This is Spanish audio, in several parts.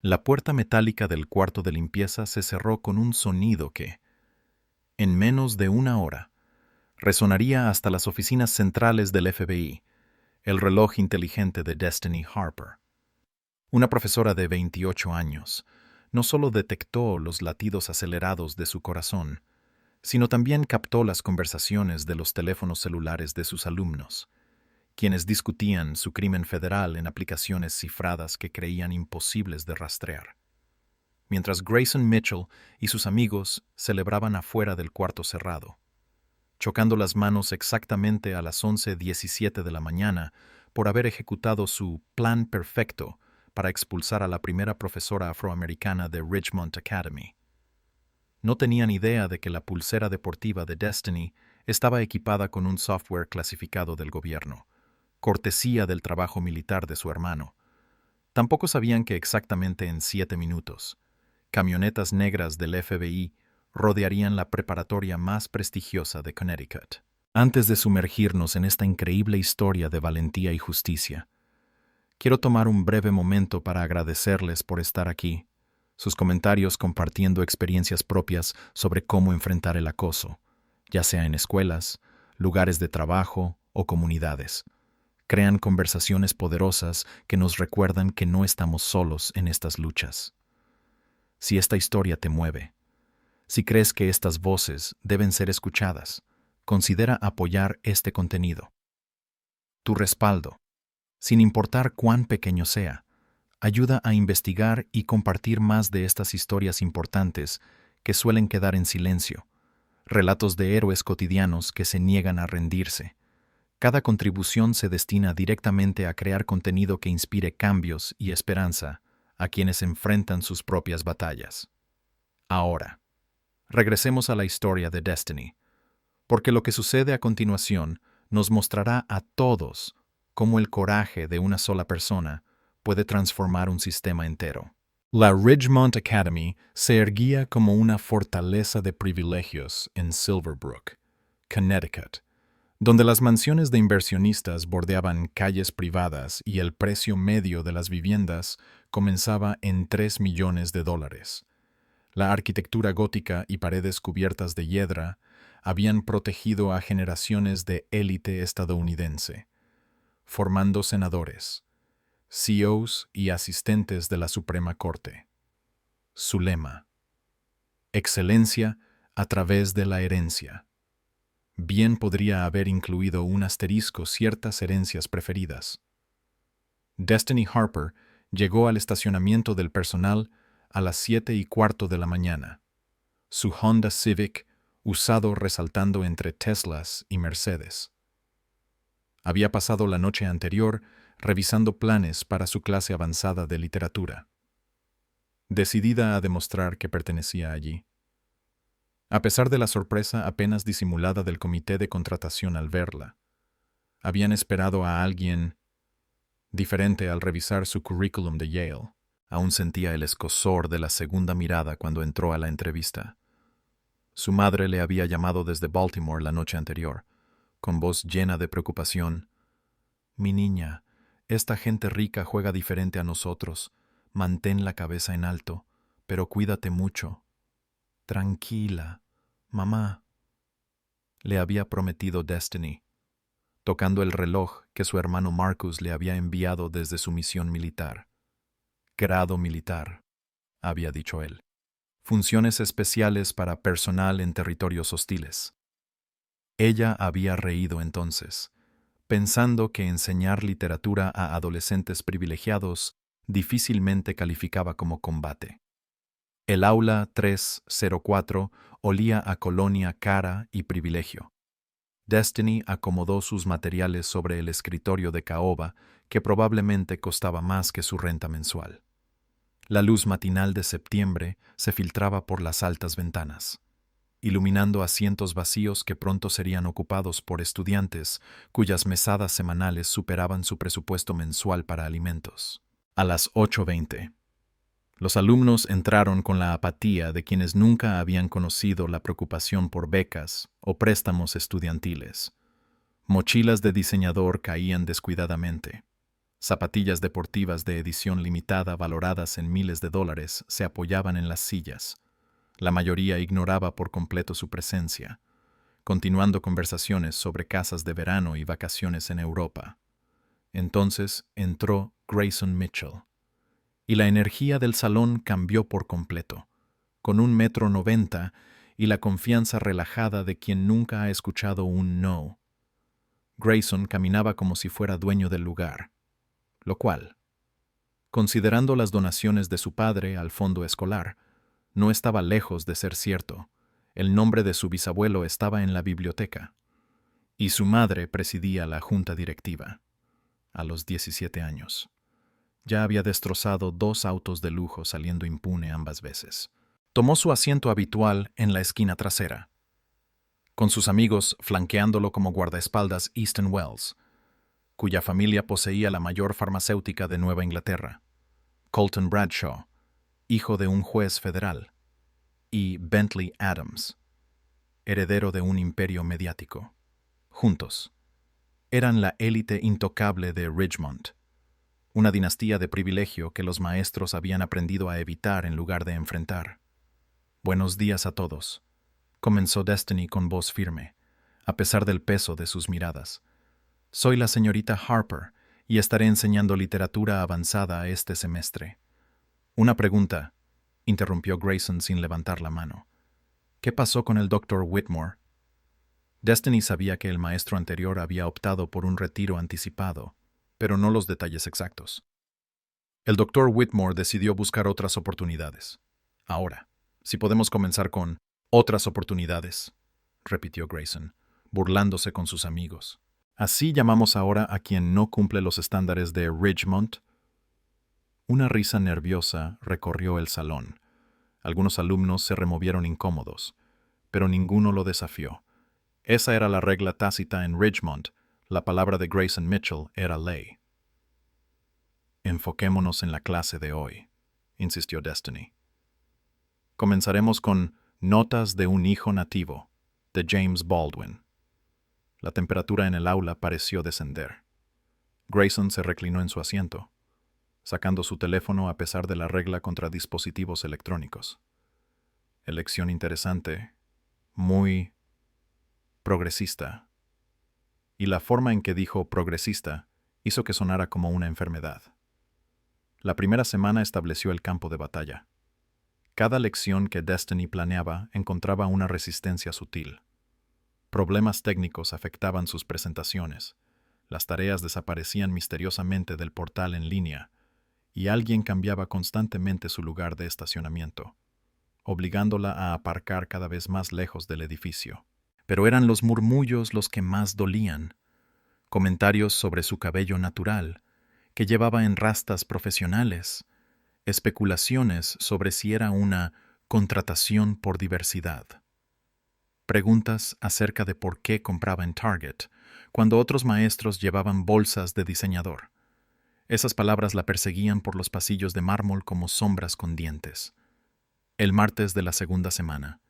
La puerta metálica del cuarto de limpieza se cerró con un sonido que, en menos de una hora, resonaría hasta las oficinas centrales del FBI, el reloj inteligente de Destiny Harper. Una profesora de 28 años no solo detectó los latidos acelerados de su corazón, sino también captó las conversaciones de los teléfonos celulares de sus alumnos, quienes discutían su crimen federal en aplicaciones cifradas que creían imposibles de rastrear. Mientras Grayson Mitchell y sus amigos celebraban afuera del cuarto cerrado, chocando las manos exactamente a las 11:17 de la mañana por haber ejecutado su plan perfecto para expulsar a la primera profesora afroamericana de Ridgemont Academy. No tenían idea de que la pulsera deportiva de Destiny estaba equipada con un software clasificado del gobierno, cortesía del trabajo militar de su hermano. Tampoco sabían que exactamente en 7 minutos, camionetas negras del FBI rodearían la preparatoria más prestigiosa de Connecticut. Antes de sumergirnos en esta increíble historia de valentía y justicia, quiero tomar un breve momento para agradecerles por estar aquí, sus comentarios compartiendo experiencias propias sobre cómo enfrentar el acoso, ya sea en escuelas, lugares de trabajo o comunidades. Crean conversaciones poderosas que nos recuerdan que no estamos solos en estas luchas. Si esta historia te mueve, si crees que estas voces deben ser escuchadas, considera apoyar este contenido. Tu respaldo, sin importar cuán pequeño sea, ayuda a investigar y compartir más de estas historias importantes que suelen quedar en silencio, relatos de héroes cotidianos que se niegan a rendirse. Cada contribución se destina directamente a crear contenido que inspire cambios y esperanza a quienes enfrentan sus propias batallas. Ahora, regresemos a la historia de Destiny, porque lo que sucede a continuación nos mostrará a todos cómo el coraje de una sola persona puede transformar un sistema entero. La Ridgemont Academy se erguía como una fortaleza de privilegios en Silverbrook, Connecticut, donde las mansiones de inversionistas bordeaban calles privadas y el precio medio de las viviendas comenzaba en $3 millones. La arquitectura gótica y paredes cubiertas de hiedra habían protegido a generaciones de élite estadounidense, formando senadores, CEOs y asistentes de la Suprema Corte. Su lema: excelencia a través de la herencia. Bien podría haber incluido un asterisco ciertas herencias preferidas. Destiny Harper llegó al estacionamiento del personal a las 7:15 de la mañana. Su Honda Civic, usado resaltando entre Teslas y Mercedes. Había pasado la noche anterior revisando planes para su clase avanzada de literatura, decidida a demostrar que pertenecía allí. A pesar de la sorpresa apenas disimulada del comité de contratación al verla, habían esperado a alguien diferente al revisar su currículum de Yale. Aún sentía el escozor de la segunda mirada cuando entró a la entrevista. Su madre le había llamado desde Baltimore la noche anterior, con voz llena de preocupación. «Mi niña, esta gente rica juega diferente a nosotros. Mantén la cabeza en alto, pero cuídate mucho. Tranquila, mamá», le había prometido Destiny, tocando el reloj que su hermano Marcus le había enviado desde su misión militar. Grado militar, había dicho él. Funciones especiales para personal en territorios hostiles. Ella había reído entonces, pensando que enseñar literatura a adolescentes privilegiados difícilmente calificaba como combate. El aula 304 olía a colonia cara y privilegio. Destiny acomodó sus materiales sobre el escritorio de caoba, que probablemente costaba más que su renta mensual. La luz matinal de septiembre se filtraba por las altas ventanas, iluminando asientos vacíos que pronto serían ocupados por estudiantes cuyas mesadas semanales superaban su presupuesto mensual para alimentos. A las 8:20, los alumnos entraron con la apatía de quienes nunca habían conocido la preocupación por becas o préstamos estudiantiles. Mochilas de diseñador caían descuidadamente. Zapatillas deportivas de edición limitada valoradas en miles de dólares se apoyaban en las sillas. La mayoría ignoraba por completo su presencia, continuando conversaciones sobre casas de verano y vacaciones en Europa. Entonces entró Grayson Mitchell, y la energía del salón cambió por completo. Con 1,90 m y la confianza relajada de quien nunca ha escuchado un no, Grayson caminaba como si fuera dueño del lugar, lo cual, considerando las donaciones de su padre al fondo escolar, no estaba lejos de ser cierto. El nombre de su bisabuelo estaba en la biblioteca, y su madre presidía la junta directiva. A los 17 años. Ya había destrozado 2 autos de lujo saliendo impune ambas veces. Tomó su asiento habitual en la esquina trasera, con sus amigos flanqueándolo como guardaespaldas Easton Wells, cuya familia poseía la mayor farmacéutica de Nueva Inglaterra, Colton Bradshaw, hijo de un juez federal, y Bentley Adams, heredero de un imperio mediático. Juntos, eran la élite intocable de Ridgemont, una dinastía de privilegio que los maestros habían aprendido a evitar en lugar de enfrentar. «Buenos días a todos», comenzó Destiny con voz firme, a pesar del peso de sus miradas. «Soy la señorita Harper y estaré enseñando literatura avanzada este semestre». «Una pregunta», interrumpió Grayson sin levantar la mano. «¿Qué pasó con el Dr. Whitmore?» Destiny sabía que el maestro anterior había optado por un retiro anticipado, pero no los detalles exactos. El Dr. Whitmore decidió buscar otras oportunidades. «Ahora, si podemos comenzar con otras oportunidades», repitió Grayson, burlándose con sus amigos. «¿Así llamamos ahora a quien no cumple los estándares de Ridgemont?» Una risa nerviosa recorrió el salón. Algunos alumnos se removieron incómodos, pero ninguno lo desafió. Esa era la regla tácita en Ridgemont. La palabra de Grayson Mitchell era ley. «Enfoquémonos en la clase de hoy», insistió Destiny. «Comenzaremos con Notas de un hijo nativo», de James Baldwin. La temperatura en el aula pareció descender. Grayson se reclinó en su asiento, sacando su teléfono a pesar de la regla contra dispositivos electrónicos. Elección interesante, muy progresista. Y la forma en que dijo progresista hizo que sonara como una enfermedad. La primera semana estableció el campo de batalla. Cada lección que Destiny planeaba encontraba una resistencia sutil. Problemas técnicos afectaban sus presentaciones, las tareas desaparecían misteriosamente del portal en línea, y alguien cambiaba constantemente su lugar de estacionamiento, obligándola a aparcar cada vez más lejos del edificio. Pero eran los murmullos los que más dolían. Comentarios sobre su cabello natural, que llevaba en rastas profesionales, especulaciones sobre si era una contratación por diversidad. Preguntas acerca de por qué compraba en Target, cuando otros maestros llevaban bolsas de diseñador. Esas palabras la perseguían por los pasillos de mármol como sombras con dientes. El martes de la segunda semana,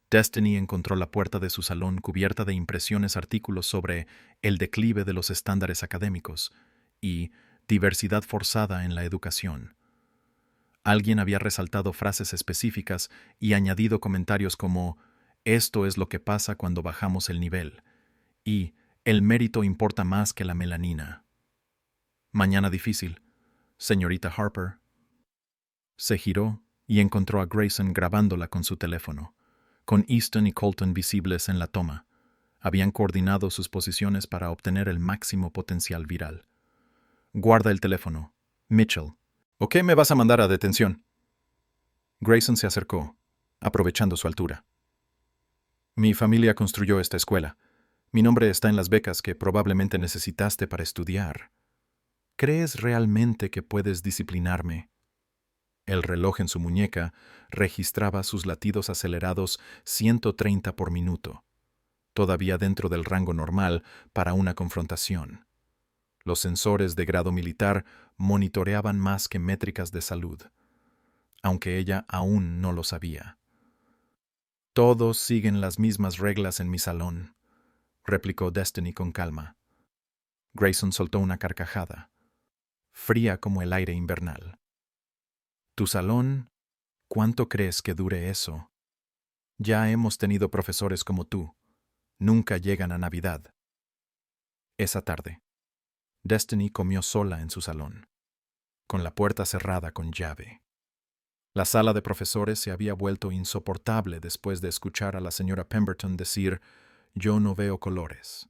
Destiny encontró la puerta de su salón cubierta de impresiones artículos sobre el declive de los estándares académicos y diversidad forzada en la educación. Alguien había resaltado frases específicas y añadido comentarios como «Esto es lo que pasa cuando bajamos el nivel» y «El mérito importa más que la melanina». «Mañana difícil, señorita Harper». Se giró y encontró a Grayson grabándola con su teléfono, con Easton y Colton visibles en la toma. Habían coordinado sus posiciones para obtener el máximo potencial viral. «Guarda el teléfono, Mitchell. ¿O qué me vas a mandar a detención?» Grayson se acercó, aprovechando su altura. «Mi familia construyó esta escuela. Mi nombre está en las becas que probablemente necesitaste para estudiar. ¿Crees realmente que puedes disciplinarme?» El reloj en su muñeca registraba sus latidos acelerados 130 por minuto, todavía dentro del rango normal para una confrontación. Los sensores de grado militar monitoreaban más que métricas de salud, aunque ella aún no lo sabía. «Todos siguen las mismas reglas en mi salón», replicó Destiny con calma. Grayson soltó una carcajada. fría como el aire invernal. Tu salón, ¿cuánto crees que dure eso? Ya hemos tenido profesores como tú. Nunca llegan a Navidad. Esa tarde, Destiny comió sola en su salón, con la puerta cerrada con llave. La sala de profesores se había vuelto insoportable después de escuchar a la señora Pemberton decir: «Yo no veo colores».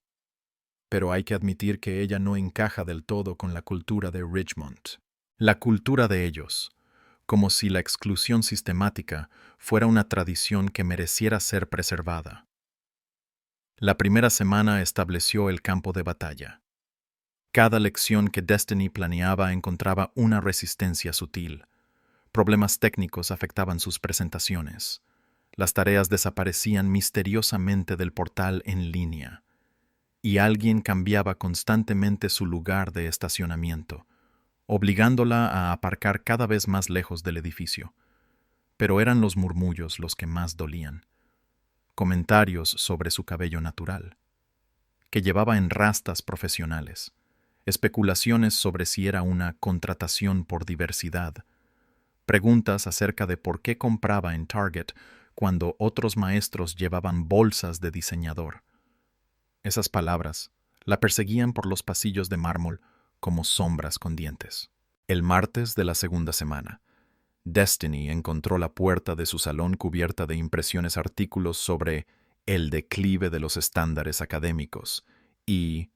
Pero hay que admitir que ella no encaja del todo con la cultura de Ridgemont. La cultura de ellos, como si la exclusión sistemática fuera una tradición que mereciera ser preservada. La primera semana estableció el campo de batalla. Cada lección que Destiny planeaba encontraba una resistencia sutil. Problemas técnicos afectaban sus presentaciones. Las tareas desaparecían misteriosamente del portal en línea. Y alguien cambiaba constantemente su lugar de estacionamiento, obligándola a aparcar cada vez más lejos del edificio. Pero eran los murmullos los que más dolían. Comentarios sobre su cabello natural, que llevaba en rastas profesionales, especulaciones sobre si era una contratación por diversidad, preguntas acerca de por qué compraba en Target cuando otros maestros llevaban bolsas de diseñador. Esas palabras la perseguían por los pasillos de mármol como sombras con dientes. El martes de la segunda semana, Destiny encontró la puerta de su salón cubierta de impresiones artículos sobre el declive de los estándares académicos y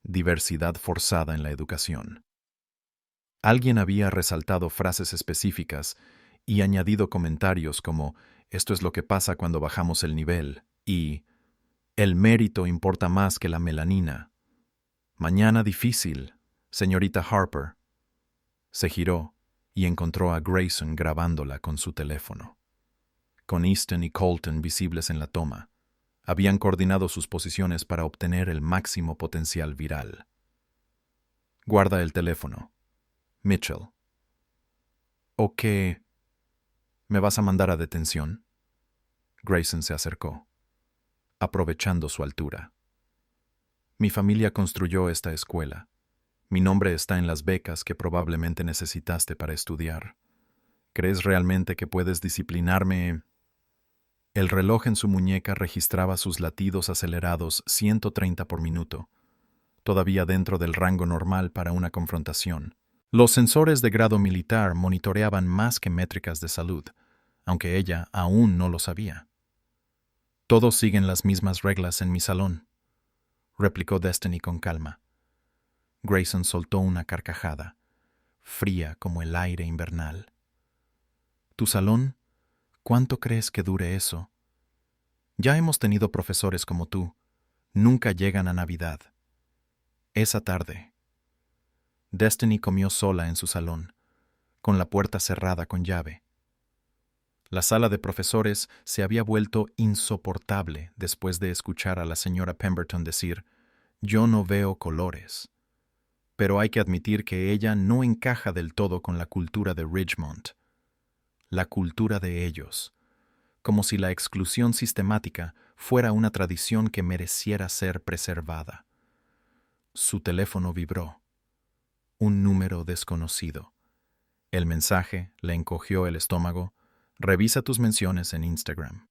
diversidad forzada en la educación. Alguien había resaltado frases específicas y añadido comentarios como «esto es lo que pasa cuando bajamos el nivel» y «el mérito importa más que la melanina». «Mañana difícil, señorita Harper». Se giró y encontró a Grayson grabándola con su teléfono. Con Easton y Colton visibles en la toma, habían coordinado sus posiciones para obtener el máximo potencial viral. «Guarda el teléfono, Mitchell». «¿O qué? ¿Me vas a mandar a detención?» Grayson se acercó, aprovechando su altura. «Mi familia construyó esta escuela. Mi nombre está en las becas que probablemente necesitaste para estudiar. ¿Crees realmente que puedes disciplinarme?» El reloj en su muñeca registraba sus latidos acelerados 130 por minuto, todavía dentro del rango normal para una confrontación. Los sensores de grado militar monitoreaban más que métricas de salud, aunque ella aún no lo sabía. «Todos siguen las mismas reglas en mi salón», replicó Destiny con calma. Grayson soltó una carcajada, fría como el aire invernal. «¿Tu salón? ¿Cuánto crees que dure eso? Ya hemos tenido profesores como tú. Nunca llegan a Navidad». Esa tarde, Destiny comió sola en su salón, con la puerta cerrada con llave. La sala de profesores se había vuelto insoportable después de escuchar a la señora Pemberton decir: «Yo no veo colores». Pero hay que admitir que ella no encaja del todo con la cultura de Ridgemont. La cultura de ellos, como si la exclusión sistemática fuera una tradición que mereciera ser preservada. Su teléfono vibró. Un número desconocido. El mensaje le encogió el estómago. «Revisa tus menciones en Instagram».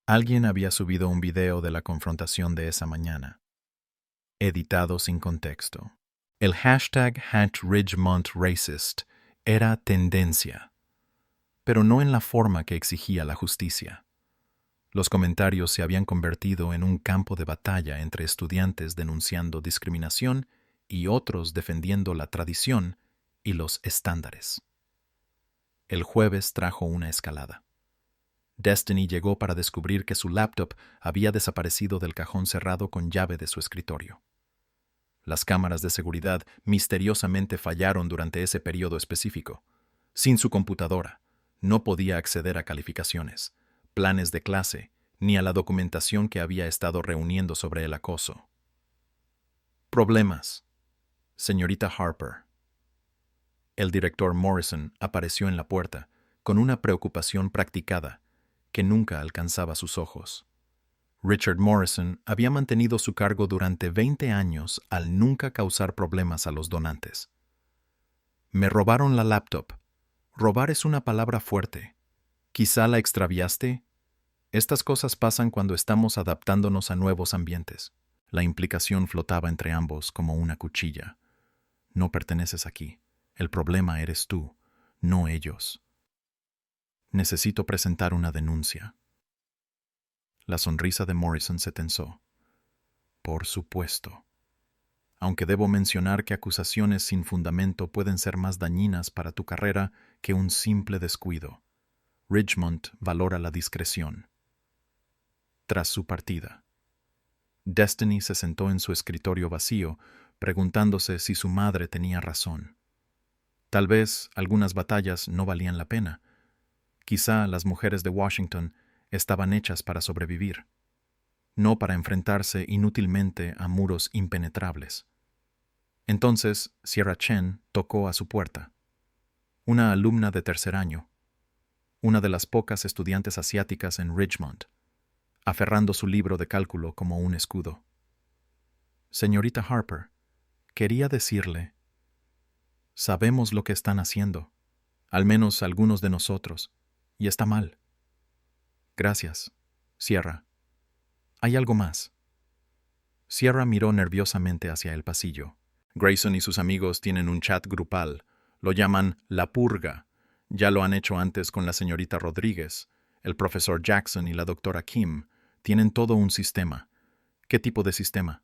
Alguien había subido un video de la confrontación de esa mañana, editado sin contexto. El hashtag #RidgemontRacist era tendencia, pero no en la forma que exigía la justicia. Los comentarios se habían convertido en un campo de batalla entre estudiantes denunciando discriminación y otros defendiendo la tradición y los estándares. El jueves trajo una escalada. Destiny llegó para descubrir que su laptop había desaparecido del cajón cerrado con llave de su escritorio. Las cámaras de seguridad misteriosamente fallaron durante ese periodo específico. Sin su computadora, no podía acceder a calificaciones, planes de clase, ni a la documentación que había estado reuniendo sobre el acoso. «Problemas, señorita Harper». El director Morrison apareció en la puerta, con una preocupación practicada que nunca alcanzaba sus ojos. Richard Morrison había mantenido su cargo durante 20 años al nunca causar problemas a los donantes. Me robaron la laptop. Robar es una palabra fuerte. Quizá la extraviaste. Estas cosas pasan cuando estamos adaptándonos a nuevos ambientes. La implicación flotaba entre ambos como una cuchilla. No perteneces aquí. El problema eres tú, no ellos. Necesito presentar una denuncia. La sonrisa de Morrison se tensó. Por supuesto. Aunque debo mencionar que acusaciones sin fundamento pueden ser más dañinas para tu carrera que un simple descuido. Ridgemont valora la discreción. Tras su partida, Destiny se sentó en su escritorio vacío, preguntándose si su madre tenía razón. Tal vez algunas batallas no valían la pena. Quizá las mujeres de Washington estaban hechas para sobrevivir, no para enfrentarse inútilmente a muros impenetrables. Entonces, Sierra Chen tocó a su puerta. Una alumna de tercer año, una de las pocas estudiantes asiáticas en Ridgemont, aferrando su libro de cálculo como un escudo. Señorita Harper, quería decirle, sabemos lo que están haciendo, al menos algunos de nosotros, y está mal. Gracias, Sierra. ¿Hay algo más? Sierra miró nerviosamente hacia el pasillo. Grayson y sus amigos tienen un chat grupal. Lo llaman La Purga. Ya lo han hecho antes con la señorita Rodríguez, el profesor Jackson y la doctora Kim. Tienen todo un sistema. ¿Qué tipo de sistema?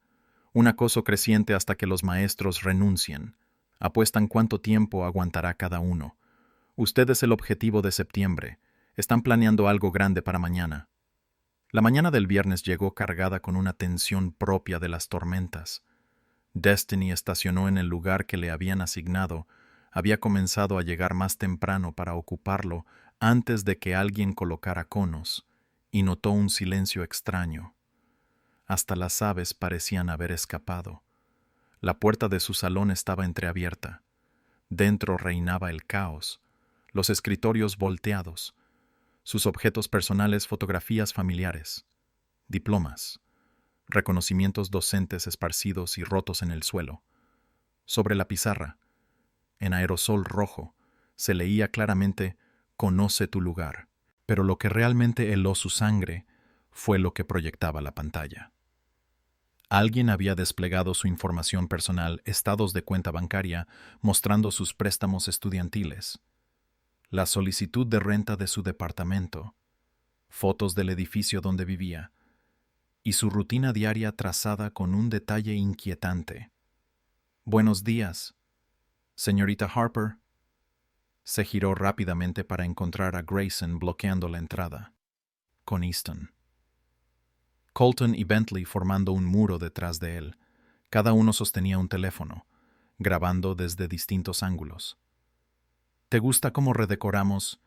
Un acoso creciente hasta que los maestros renuncien. Apuestan cuánto tiempo aguantará cada uno. Usted es el objetivo de septiembre. Están planeando algo grande para mañana. La mañana del viernes llegó cargada con una tensión propia de las tormentas. Destiny estacionó en el lugar que le habían asignado. Había comenzado a llegar más temprano para ocuparlo antes de que alguien colocara conos, y notó un silencio extraño. Hasta las aves parecían haber escapado. La puerta de su salón estaba entreabierta. Dentro reinaba el caos, los escritorios volteados, sus objetos personales, fotografías familiares, diplomas, reconocimientos docentes esparcidos y rotos en el suelo. Sobre la pizarra, en aerosol rojo, se leía claramente «Conoce tu lugar», pero lo que realmente heló su sangre fue lo que proyectaba la pantalla. Alguien había desplegado su información personal, estados de cuenta bancaria, mostrando sus préstamos estudiantiles, la solicitud de renta de su departamento, fotos del edificio donde vivía, y su rutina diaria trazada con un detalle inquietante. «Buenos días, señorita Harper». Se giró rápidamente para encontrar a Grayson bloqueando la entrada, con Easton. Colton y Bentley formando un muro detrás de él. Cada uno sostenía un teléfono, grabando desde distintos ángulos. «¿Te gusta cómo redecoramos?»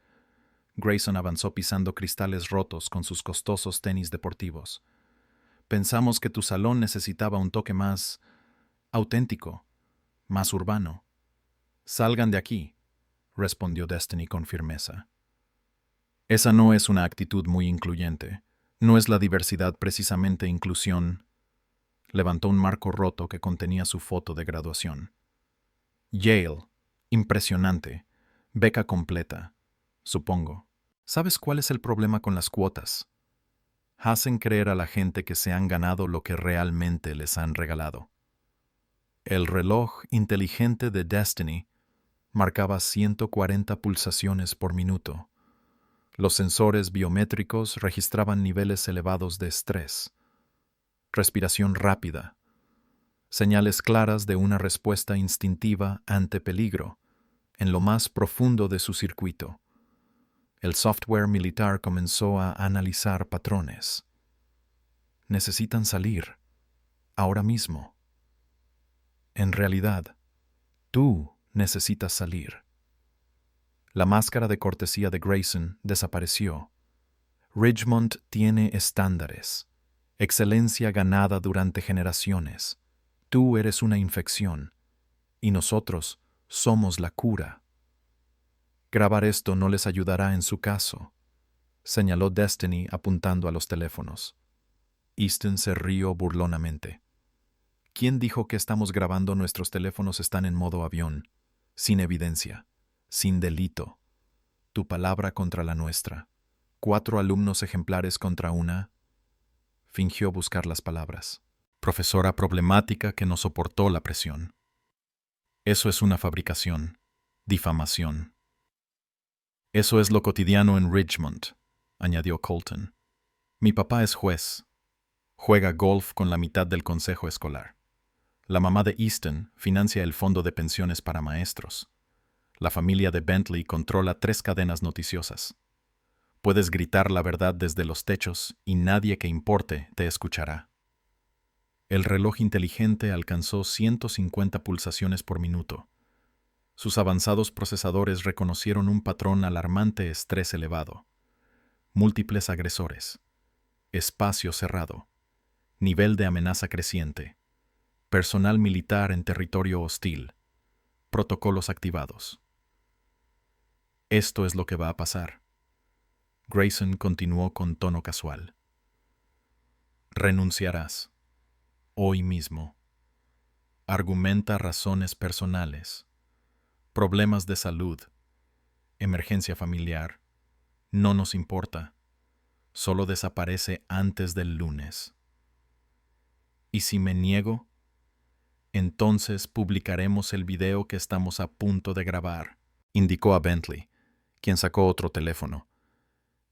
Grayson avanzó pisando cristales rotos con sus costosos tenis deportivos. «Pensamos que tu salón necesitaba un toque más auténtico, más urbano». «Salgan de aquí», respondió Destiny con firmeza. «Esa no es una actitud muy incluyente. ¿No es la diversidad precisamente inclusión?» Levantó un marco roto que contenía su foto de graduación. «Yale. Impresionante. Beca completa. Supongo. ¿Sabes cuál es el problema con las cuotas? Hacen creer a la gente que se han ganado lo que realmente les han regalado». El reloj inteligente de Destiny marcaba 140 pulsaciones por minuto. Los sensores biométricos registraban niveles elevados de estrés, respiración rápida, señales claras de una respuesta instintiva ante peligro en lo más profundo de su circuito. El software militar comenzó a analizar patrones. Necesitan salir, ahora mismo. En realidad, tú necesitas salir. La máscara de cortesía de Grayson desapareció. Ridgemont tiene estándares, excelencia ganada durante generaciones. Tú eres una infección, y nosotros somos la cura. Grabar esto no les ayudará en su caso, señaló Destiny apuntando a los teléfonos. Easton se rió burlonamente. ¿Quién dijo que estamos grabando? Nuestros teléfonos están en modo avión. sin evidencia, sin delito. Tu palabra contra la nuestra. 4 alumnos ejemplares contra una. Fingió buscar las palabras. Profesora problemática que no soportó la presión. Eso es una fabricación, difamación. Eso es lo cotidiano en Ridgemont, añadió Colton. Mi papá es juez. Juega golf con la mitad del consejo escolar. La mamá de Easton financia el fondo de pensiones para maestros. La familia de Bentley controla 3 cadenas noticiosas. Puedes gritar la verdad desde los techos y nadie que importe te escuchará. El reloj inteligente alcanzó 150 pulsaciones por minuto. Sus avanzados procesadores reconocieron un patrón alarmante: estrés elevado, múltiples agresores, espacio cerrado, nivel de amenaza creciente, personal militar en territorio hostil, protocolos activados. Esto es lo que va a pasar. Grayson continuó con tono casual. Renunciarás. Hoy mismo. Argumenta razones personales, problemas de salud, emergencia familiar. No nos importa. Solo desaparece antes del lunes. ¿Y si me niego? Entonces publicaremos el video que estamos a punto de grabar, indicó a Bentley, quien sacó otro teléfono.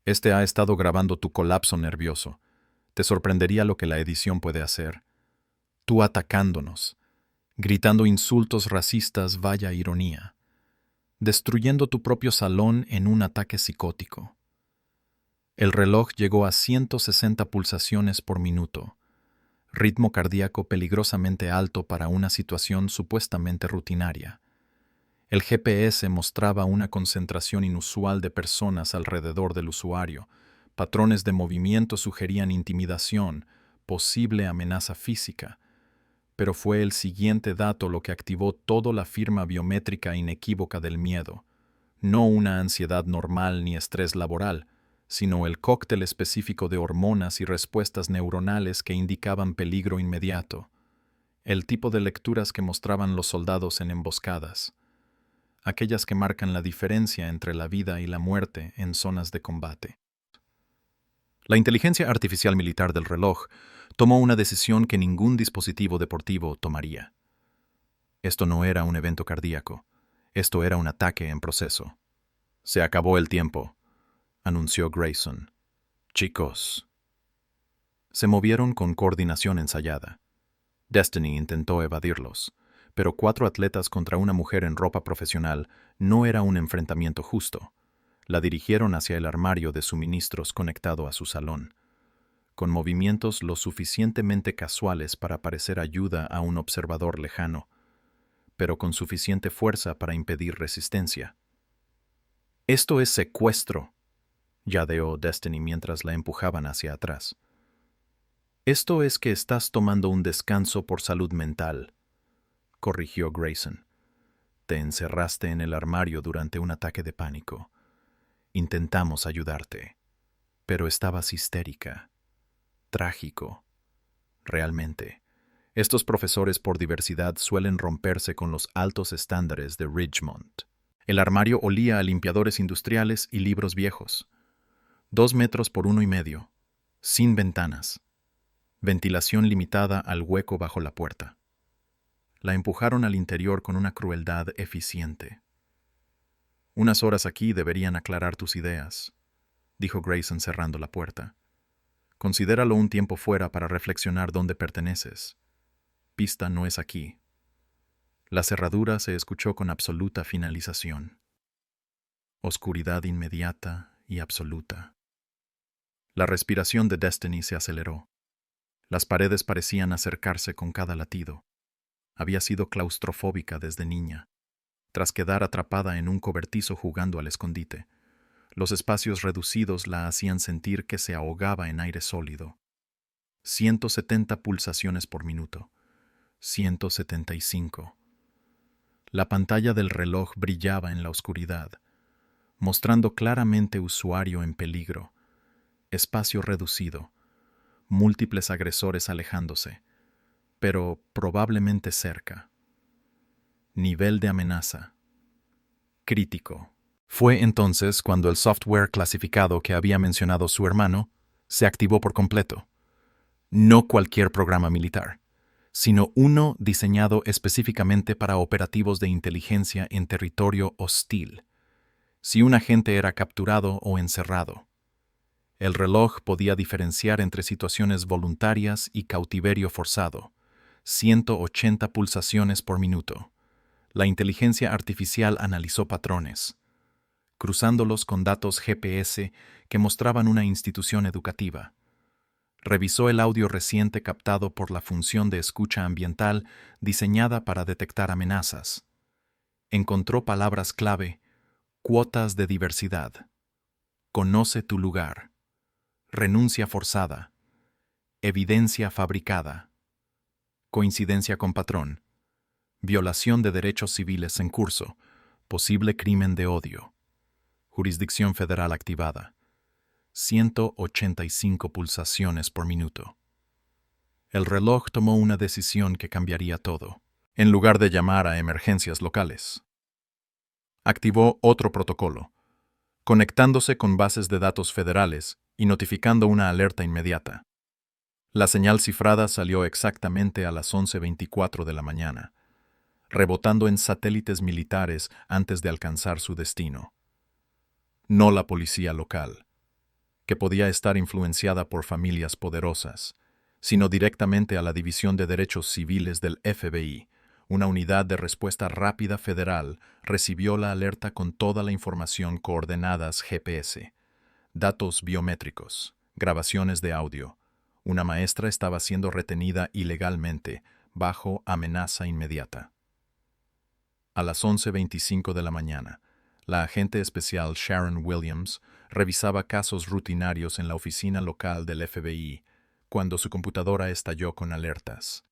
Este ha estado grabando tu colapso nervioso. Te sorprendería lo que la edición puede hacer. Tú atacándonos, gritando insultos racistas, vaya ironía, destruyendo tu propio salón en un ataque psicótico. El reloj llegó a 160 pulsaciones por minuto, ritmo cardíaco peligrosamente alto para una situación supuestamente rutinaria. El GPS mostraba una concentración inusual de personas alrededor del usuario. Patrones de movimiento sugerían intimidación, posible amenaza física. Pero fue el siguiente dato lo que activó toda la firma biométrica inequívoca del miedo. No una ansiedad normal ni estrés laboral, sino el cóctel específico de hormonas y respuestas neuronales que indicaban peligro inmediato. El tipo de lecturas que mostraban los soldados en emboscadas. Aquellas que marcan la diferencia entre la vida y la muerte en zonas de combate. La inteligencia artificial militar del reloj tomó una decisión que ningún dispositivo deportivo tomaría. Esto no era un evento cardíaco, esto era un ataque en proceso. Se acabó el tiempo, anunció Grayson. Chicos. Se movieron con coordinación ensayada. Destiny intentó evadirlos, pero 4 atletas contra una mujer en ropa profesional no era un enfrentamiento justo. La dirigieron hacia el armario de suministros conectado a su salón, con movimientos lo suficientemente casuales para parecer ayuda a un observador lejano, pero con suficiente fuerza para impedir resistencia. «Esto es secuestro», yadeó Destiny mientras la empujaban hacia atrás. «Esto es que estás tomando un descanso por salud mental», corrigió Grayson. «Te encerraste en el armario durante un ataque de pánico. Intentamos ayudarte, pero estabas histérica. Trágico. Realmente, estos profesores por diversidad suelen romperse con los altos estándares de Ridgemont». El armario olía a limpiadores industriales y libros viejos. 2 metros por 1,5, sin ventanas. Ventilación limitada al hueco bajo la puerta. La empujaron al interior con una crueldad eficiente. «Unas horas aquí deberían aclarar tus ideas», dijo Grayson cerrando la puerta. «Considéralo un tiempo fuera para reflexionar dónde perteneces. Pista no es aquí». La cerradura se escuchó con absoluta finalización. Oscuridad inmediata y absoluta. La respiración de Destiny se aceleró. Las paredes parecían acercarse con cada latido. Había sido claustrofóbica desde niña, tras quedar atrapada en un cobertizo jugando al escondite. Los espacios reducidos la hacían sentir que se ahogaba en aire sólido. 170 pulsaciones por minuto. 175. La pantalla del reloj brillaba en la oscuridad, mostrando claramente usuario en peligro, espacio reducido, múltiples agresores alejándose, pero probablemente cerca. Nivel de amenaza, crítico. Fue entonces cuando el software clasificado que había mencionado su hermano se activó por completo. No cualquier programa militar, sino uno diseñado específicamente para operativos de inteligencia en territorio hostil. Si un agente era capturado o encerrado, el reloj podía diferenciar entre situaciones voluntarias y cautiverio forzado, 180 pulsaciones por minuto. La inteligencia artificial analizó patrones, cruzándolos con datos GPS que mostraban una institución educativa. Revisó el audio reciente captado por la función de escucha ambiental diseñada para detectar amenazas. Encontró palabras clave: cuotas de diversidad, conoce tu lugar, renuncia forzada, evidencia fabricada, coincidencia con patrón, violación de derechos civiles en curso, posible crimen de odio, jurisdicción federal activada, 185 pulsaciones por minuto. El reloj tomó una decisión que cambiaría todo. En lugar de llamar a emergencias locales, activó otro protocolo, conectándose con bases de datos federales y notificando una alerta inmediata. La señal cifrada salió exactamente a las 11:24 de la mañana, rebotando en satélites militares antes de alcanzar su destino. No la policía local, que podía estar influenciada por familias poderosas, sino directamente a la División de Derechos Civiles del FBI. Una unidad de respuesta rápida federal recibió la alerta con toda la información, coordenadas GPS, datos biométricos, grabaciones de audio. Una maestra estaba siendo retenida ilegalmente, bajo amenaza inmediata. A las 11:25 de la mañana, la agente especial Sharon Williams revisaba casos rutinarios en la oficina local del FBI cuando su computadora estalló con alertas.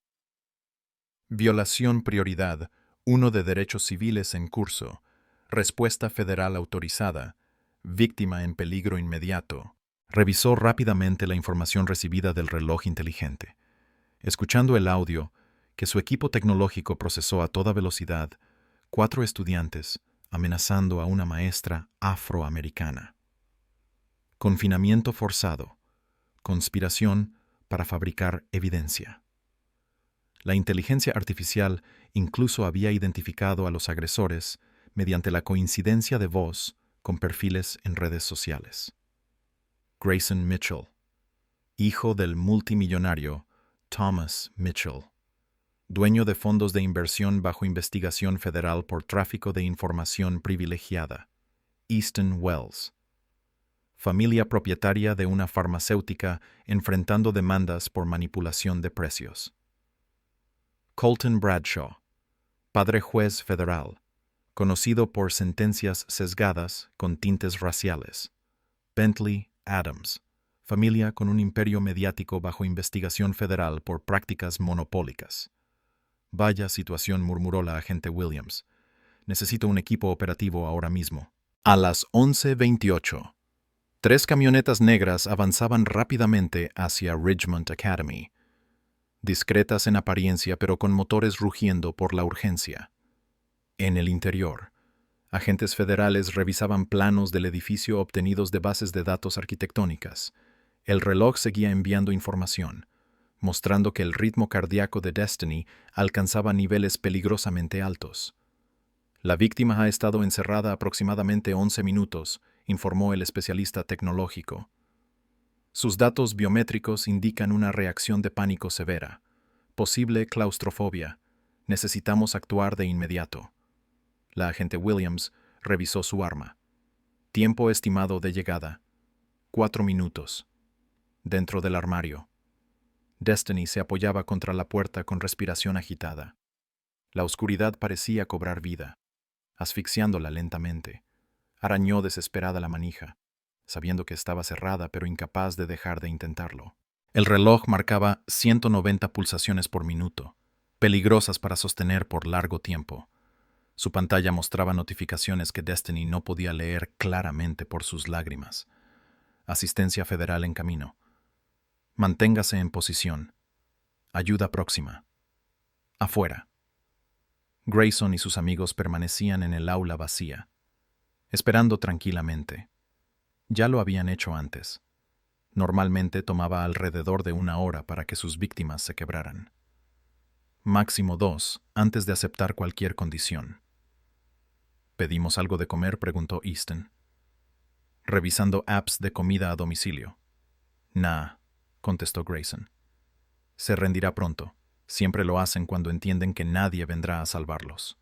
Violación prioridad, 1 de derechos civiles en curso, respuesta federal autorizada, víctima en peligro inmediato. Revisó rápidamente la información recibida del reloj inteligente. Escuchando el audio, que su equipo tecnológico procesó a toda velocidad, 4 estudiantes amenazando a una maestra afroamericana. Confinamiento forzado. Conspiración para fabricar evidencia. La inteligencia artificial incluso había identificado a los agresores mediante la coincidencia de voz con perfiles en redes sociales. Grayson Mitchell, hijo del multimillonario Thomas Mitchell, dueño de fondos de inversión bajo investigación federal por tráfico de información privilegiada, Easton Wells, familia propietaria de una farmacéutica enfrentando demandas por manipulación de precios. Colton Bradshaw, padre juez federal, conocido por sentencias sesgadas con tintes raciales. Bentley Adams, familia con un imperio mediático bajo investigación federal por prácticas monopólicas. Vaya situación, murmuró la agente Williams. Necesito un equipo operativo ahora mismo. A las 11:28, 3 camionetas negras avanzaban rápidamente hacia Ridgemont Academy, discretas en apariencia pero con motores rugiendo por la urgencia. En el interior, agentes federales revisaban planos del edificio obtenidos de bases de datos arquitectónicas. El reloj seguía enviando información, mostrando que el ritmo cardíaco de Destiny alcanzaba niveles peligrosamente altos. La víctima ha estado encerrada aproximadamente 11 minutos, informó el especialista tecnológico. Sus datos biométricos indican una reacción de pánico severa. Posible claustrofobia. Necesitamos actuar de inmediato. La agente Williams revisó su arma. Tiempo estimado de llegada: 4 minutos. Dentro del armario, Destiny se apoyaba contra la puerta con respiración agitada. La oscuridad parecía cobrar vida, asfixiándola lentamente. Arañó desesperada la manija, sabiendo que estaba cerrada pero incapaz de dejar de intentarlo. El reloj marcaba 190 pulsaciones por minuto, peligrosas para sostener por largo tiempo. Su pantalla mostraba notificaciones que Destiny no podía leer claramente por sus lágrimas. Asistencia federal en camino. Manténgase en posición. Ayuda próxima. Afuera. Grayson y sus amigos permanecían en el aula vacía, esperando tranquilamente. Ya lo habían hecho antes. Normalmente tomaba alrededor de 1 hora para que sus víctimas se quebraran. Máximo 2, antes de aceptar cualquier condición. ¿Pedimos algo de comer?, preguntó Easton, revisando apps de comida a domicilio. Nah, contestó Grayson. Se rendirá pronto. Siempre lo hacen cuando entienden que nadie vendrá a salvarlos.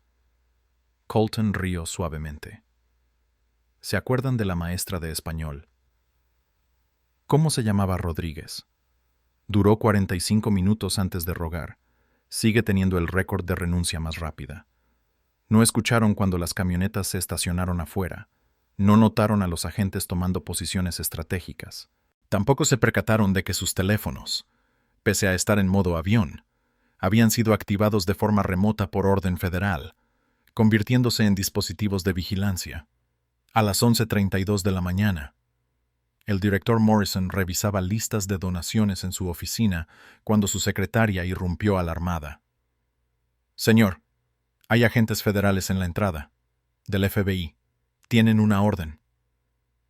Colton rió suavemente. ¿Se acuerdan de la maestra de español? ¿Cómo se llamaba? Rodríguez. Duró 45 minutos antes de rogar. Sigue teniendo el récord de renuncia más rápida. No escucharon cuando las camionetas se estacionaron afuera. No notaron a los agentes tomando posiciones estratégicas. Tampoco se percataron de que sus teléfonos, pese a estar en modo avión, habían sido activados de forma remota por orden federal, convirtiéndose en dispositivos de vigilancia. A las 11:32 de la mañana, el director Morrison revisaba listas de donaciones en su oficina cuando su secretaria irrumpió alarmada. «Señor, hay agentes federales en la entrada, del FBI. Tienen una orden».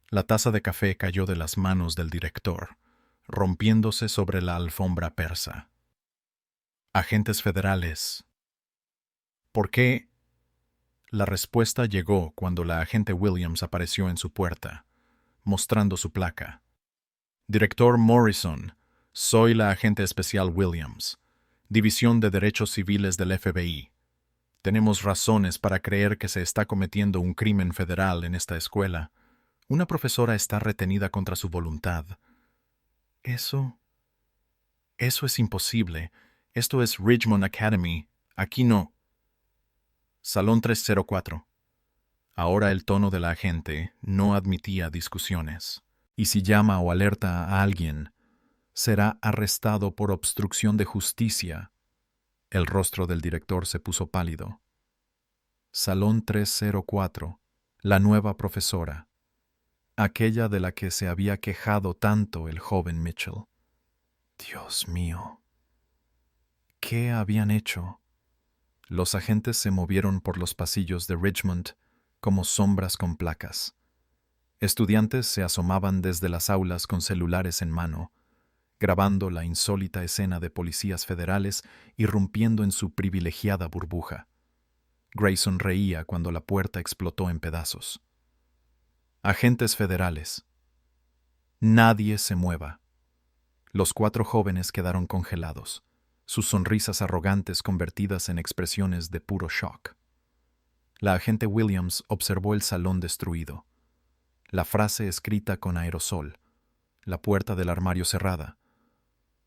La taza de café cayó de las manos del director, rompiéndose sobre la alfombra persa. «Agentes federales. ¿Por qué?» La respuesta llegó cuando la agente Williams apareció en su puerta, mostrando su placa. «Director Morrison, soy la agente especial Williams, División de Derechos Civiles del FBI. Tenemos razones para creer que se está cometiendo un crimen federal en esta escuela. Una profesora está retenida contra su voluntad». Eso es imposible. Esto es Ridgemont Academy. Aquí no. Salón 304. Ahora el tono de la agente no admitía discusiones. Y si llama o alerta a alguien, será arrestado por obstrucción de justicia. El rostro del director se puso pálido. Salón 304. La nueva profesora. Aquella de la que se había quejado tanto el joven Mitchell. Dios mío. ¿Qué habían hecho? Los agentes se movieron por los pasillos de Ridgemont como sombras con placas. Estudiantes se asomaban desde las aulas con celulares en mano, grabando la insólita escena de policías federales irrumpiendo en su privilegiada burbuja. Grayson reía cuando la puerta explotó en pedazos. «Agentes federales. Nadie se mueva». Los 4 jóvenes quedaron congelados, sus sonrisas arrogantes convertidas en expresiones de puro shock. La agente Williams observó el salón destruido, la frase escrita con aerosol, la puerta del armario cerrada.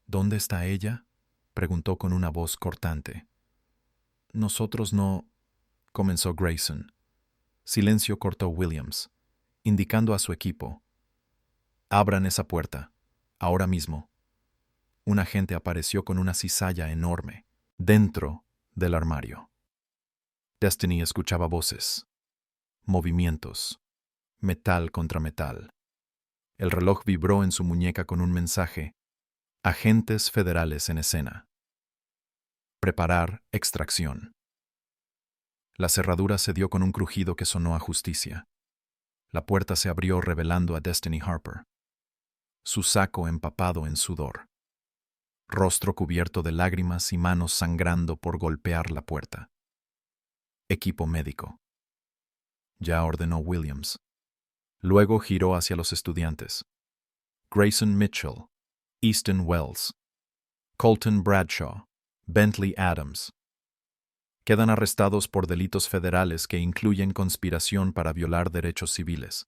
«¿Dónde está ella?», preguntó con una voz cortante. «Nosotros no», comenzó Grayson. Silencio cortó Williams, indicando a su equipo. «Abran esa puerta, ahora mismo». Un agente apareció con una cizalla enorme, dentro del armario. Destiny escuchaba voces, movimientos, metal contra metal. El reloj vibró en su muñeca con un mensaje: «Agentes federales en escena. Preparar extracción». La cerradura se dio con un crujido que sonó a justicia. La puerta se abrió revelando a Destiny Harper, su saco empapado en sudor, rostro cubierto de lágrimas y manos sangrando por golpear la puerta. «Equipo médico», ya ordenó Williams. Luego giró hacia los estudiantes. «Grayson Mitchell, Easton Wells, Colton Bradshaw, Bentley Adams. Quedan arrestados por delitos federales que incluyen conspiración para violar derechos civiles,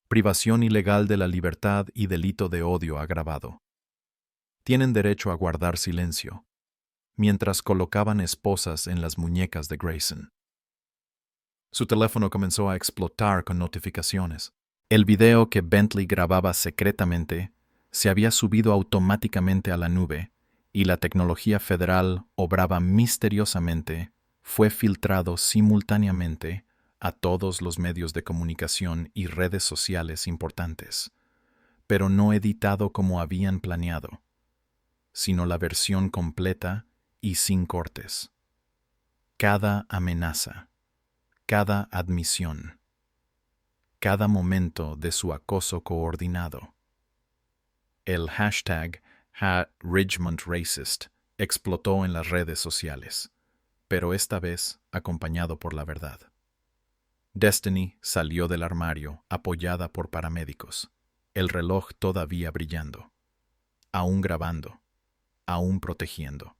privación ilegal de la libertad y delito de odio agravado. Tienen derecho a guardar silencio», mientras colocaban esposas en las muñecas de Grayson. Su teléfono comenzó a explotar con notificaciones. El video que Bentley grababa secretamente se había subido automáticamente a la nube y la tecnología federal obraba misteriosamente, fue filtrado simultáneamente a todos los medios de comunicación y redes sociales importantes, pero no editado como habían planeado, sino la versión completa y sin cortes. Cada amenaza, cada admisión, cada momento de su acoso coordinado. El hashtag #RidgemondRacist explotó en las redes sociales, pero esta vez acompañado por la verdad. Destiny salió del armario apoyada por paramédicos, el reloj todavía brillando, aún grabando, aún protegiendo.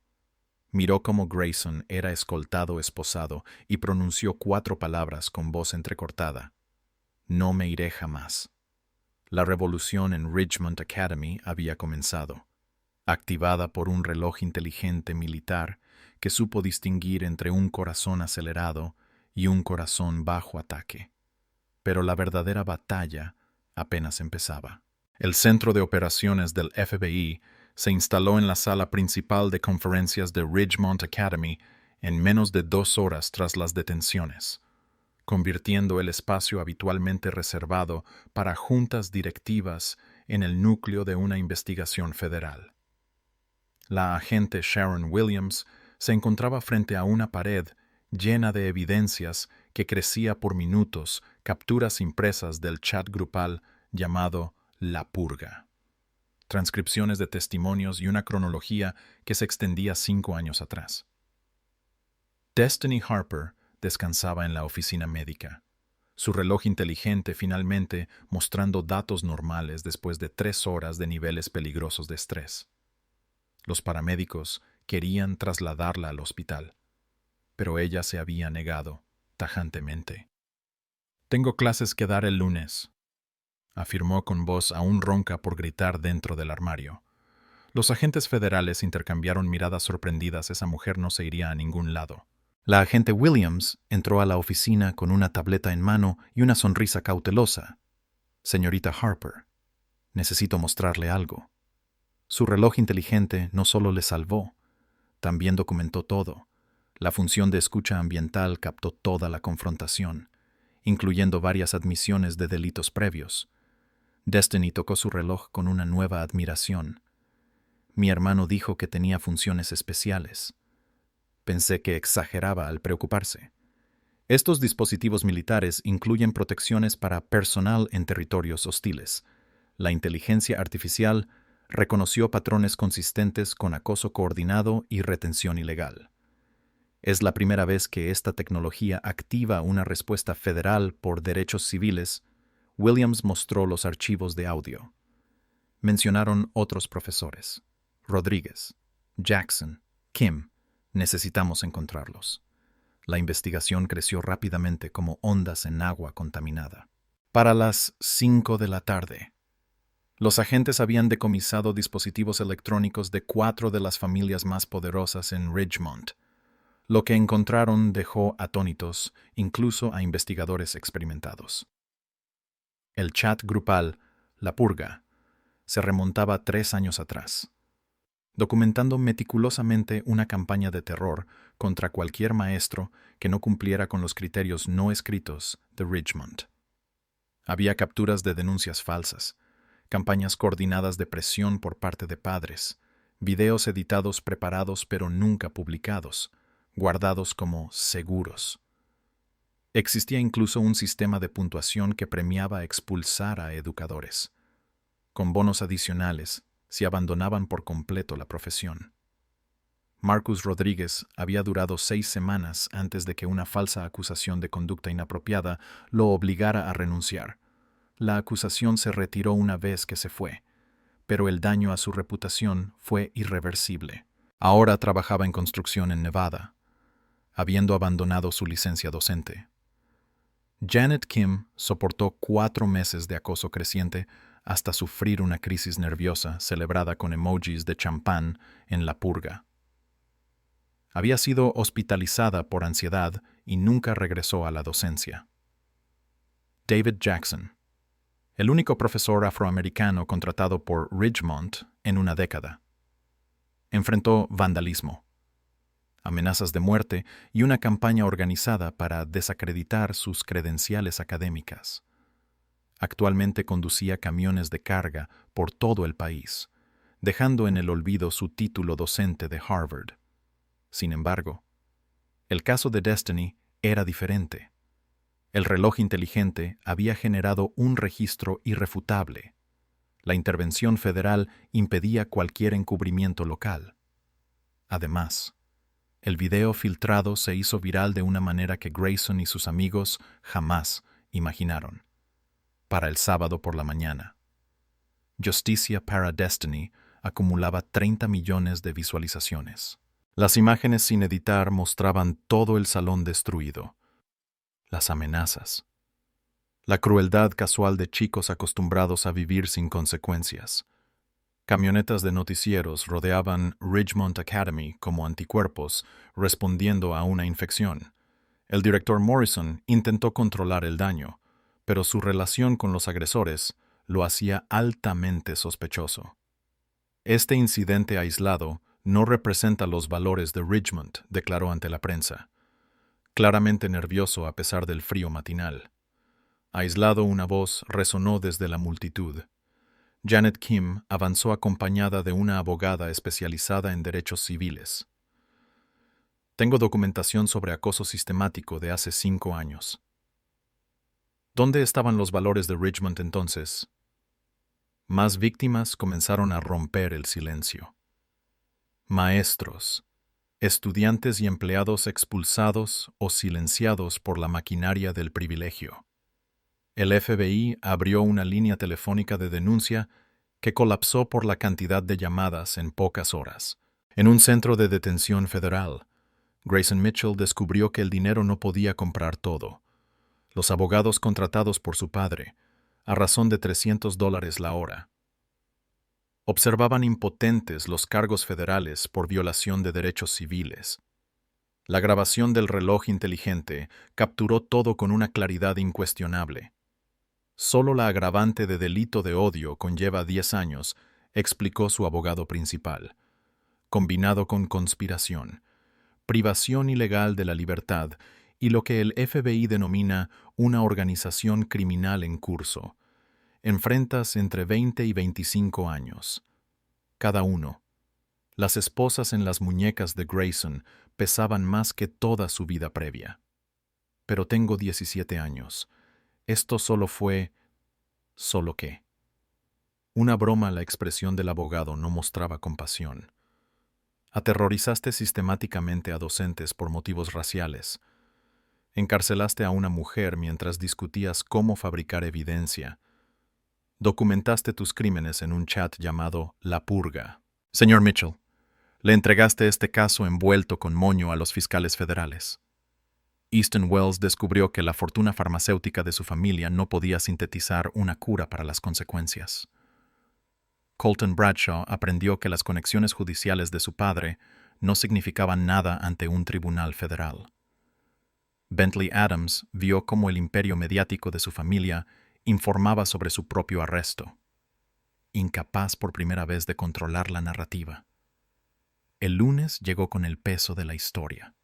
Miró cómo Grayson era esposado y pronunció 4 palabras con voz entrecortada. No me iré jamás. La revolución en Ridgemont Academy había comenzado, activada por un reloj inteligente militar que supo distinguir entre un corazón acelerado y un corazón bajo ataque. Pero la verdadera batalla apenas empezaba. El centro de operaciones del FBI se instaló en la sala principal de conferencias de Ridgemont Academy en menos de 2 horas tras las detenciones, convirtiendo el espacio habitualmente reservado para juntas directivas en el núcleo de una investigación federal. La agente Sharon Williams se encontraba frente a una pared llena de evidencias que crecía por minutos, capturas impresas del chat grupal llamado La Purga, transcripciones de testimonios y una cronología que se extendía 5 años atrás. Destiny Harper descansaba en la oficina médica, su reloj inteligente finalmente mostrando datos normales después de 3 horas de niveles peligrosos de estrés. Los paramédicos querían trasladarla al hospital, pero ella se había negado tajantemente. «Tengo clases que dar el lunes», afirmó con voz aún ronca por gritar dentro del armario. Los agentes federales intercambiaron miradas sorprendidas. Esa mujer no se iría a ningún lado. La agente Williams entró a la oficina con una tableta en mano y una sonrisa cautelosa. «Señorita Harper, necesito mostrarle algo». Su reloj inteligente no solo le salvó, también documentó todo. La función de escucha ambiental captó toda la confrontación, incluyendo varias admisiones de delitos previos. Destiny tocó su reloj con una nueva admiración. «Mi hermano dijo que tenía funciones especiales». Pensé que exageraba al preocuparse. Estos dispositivos militares incluyen protecciones para personal en territorios hostiles. La inteligencia artificial reconoció patrones consistentes con acoso coordinado y retención ilegal. Es la primera vez que esta tecnología activa una respuesta federal por derechos civiles. Williams mostró los archivos de audio. Mencionaron otros profesores: Rodríguez, Jackson, Kim. Necesitamos encontrarlos. La investigación creció rápidamente como ondas en agua contaminada. Para las 5 de la tarde, los agentes habían decomisado dispositivos electrónicos de 4 de las familias más poderosas en Ridgemont. Lo que encontraron dejó atónitos incluso a investigadores experimentados. El chat grupal La Purga se remontaba 3 años atrás, documentando meticulosamente una campaña de terror contra cualquier maestro que no cumpliera con los criterios no escritos de Ridgemont. Había capturas de denuncias falsas, campañas coordinadas de presión por parte de padres, videos editados preparados pero nunca publicados, guardados como seguros. Existía incluso un sistema de puntuación que premiaba expulsar a educadores, con bonos adicionales si abandonaban por completo la profesión. Marcus Rodríguez había durado 6 semanas antes de que una falsa acusación de conducta inapropiada lo obligara a renunciar. La acusación se retiró una vez que se fue, pero el daño a su reputación fue irreversible. Ahora trabajaba en construcción en Nevada, habiendo abandonado su licencia docente. Janet Kim soportó 4 meses de acoso creciente hasta sufrir una crisis nerviosa celebrada con emojis de champán en La Purga. Había sido hospitalizada por ansiedad y nunca regresó a la docencia. David Jackson, el único profesor afroamericano contratado por Ridgemont en una década, enfrentó vandalismo, amenazas de muerte y una campaña organizada para desacreditar sus credenciales académicas. Actualmente conducía camiones de carga por todo el país, dejando en el olvido su título docente de Harvard. Sin embargo, el caso de Destiny era diferente. El reloj inteligente había generado un registro irrefutable. La intervención federal impedía cualquier encubrimiento local. Además, el video filtrado se hizo viral de una manera que Grayson y sus amigos jamás imaginaron. Para el sábado por la mañana, Justicia para Destiny acumulaba 30 millones de visualizaciones. Las imágenes sin editar mostraban todo el salón destruido, las amenazas, la crueldad casual de chicos acostumbrados a vivir sin consecuencias. Camionetas de noticieros rodeaban Ridgemont Academy como anticuerpos, respondiendo a una infección. El director Morrison intentó controlar el daño, pero su relación con los agresores lo hacía altamente sospechoso. Este incidente aislado no representa los valores de Ridgemont, declaró ante la prensa, claramente nervioso a pesar del frío matinal. Aislado, una voz resonó desde la multitud. Janet Kim avanzó acompañada de una abogada especializada en derechos civiles. Tengo documentación sobre acoso sistemático de hace 5 años. ¿Dónde estaban los valores de Ridgemont entonces? Más víctimas comenzaron a romper el silencio. Maestros, estudiantes y empleados expulsados o silenciados por la maquinaria del privilegio. El FBI abrió una línea telefónica de denuncia que colapsó por la cantidad de llamadas en pocas horas. En un centro de detención federal, Grayson Mitchell descubrió que el dinero no podía comprar todo. Los abogados contratados por su padre, a razón de $300 la hora, observaban impotentes los cargos federales por violación de derechos civiles. La grabación del reloj inteligente capturó todo con una claridad incuestionable. Solo la agravante de delito de odio conlleva 10 años, explicó su abogado principal, combinado con conspiración, privación ilegal de la libertad y lo que el FBI denomina una organización criminal en curso. Enfrentas entre 20 y 25 años. Cada uno. Las esposas en las muñecas de Grayson pesaban más que toda su vida previa. Pero tengo 17 años. Esto solo fue... ¿Solo qué? Una broma. La expresión del abogado no mostraba compasión. Aterrorizaste sistemáticamente a docentes por motivos raciales. Encarcelaste a una mujer mientras discutías cómo fabricar evidencia. Documentaste tus crímenes en un chat llamado La Purga. Señor Mitchell, le entregaste este caso envuelto con moño a los fiscales federales. Easton Wells descubrió que la fortuna farmacéutica de su familia no podía sintetizar una cura para las consecuencias. Colton Bradshaw aprendió que las conexiones judiciales de su padre no significaban nada ante un tribunal federal. Bentley Adams vio cómo el imperio mediático de su familia informaba sobre su propio arresto, incapaz por primera vez de controlar la narrativa. El lunes llegó con el peso de la historia.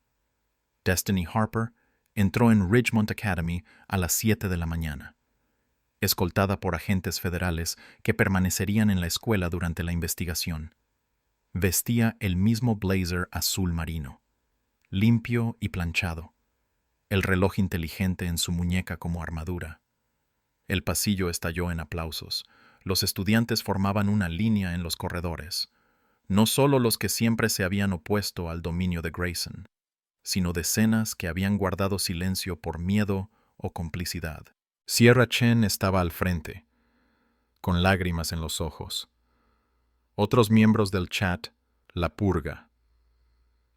Destiny Harper entró en Ridgemont Academy a las 7 de la mañana, escoltada por agentes federales que permanecerían en la escuela durante la investigación. Vestía el mismo blazer azul marino, limpio y planchado, el reloj inteligente en su muñeca como armadura. El pasillo estalló en aplausos. Los estudiantes formaban una línea en los corredores, no solo los que siempre se habían opuesto al dominio de Grayson, sino decenas que habían guardado silencio por miedo o complicidad. Sierra Chen estaba al frente, con lágrimas en los ojos. Otros miembros del chat, La Purga,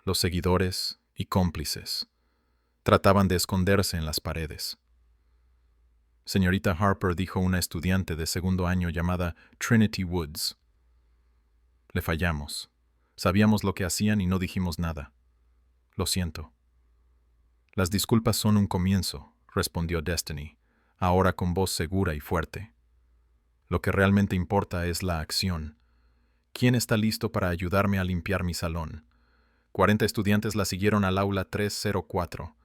los seguidores y cómplices, trataban de esconderse en las paredes. Señorita Harper, dijo una estudiante de segundo año llamada Trinity Woods. Le fallamos. Sabíamos lo que hacían y no dijimos nada. Lo siento. Las disculpas son un comienzo, respondió Destiny, ahora con voz segura y fuerte. Lo que realmente importa es la acción. ¿Quién está listo para ayudarme a limpiar mi salón? 40 estudiantes la siguieron al aula 304.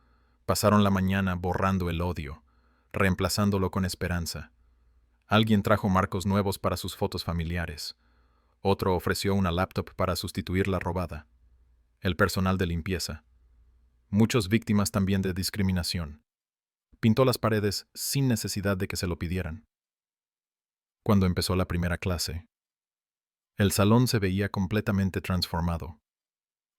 Pasaron la mañana borrando el odio, reemplazándolo con esperanza. Alguien trajo marcos nuevos para sus fotos familiares. Otro ofreció una laptop para sustituir la robada. El personal de limpieza. Muchas víctimas también de discriminación. Pintó las paredes sin necesidad de que se lo pidieran. Cuando empezó la primera clase, el salón se veía completamente transformado,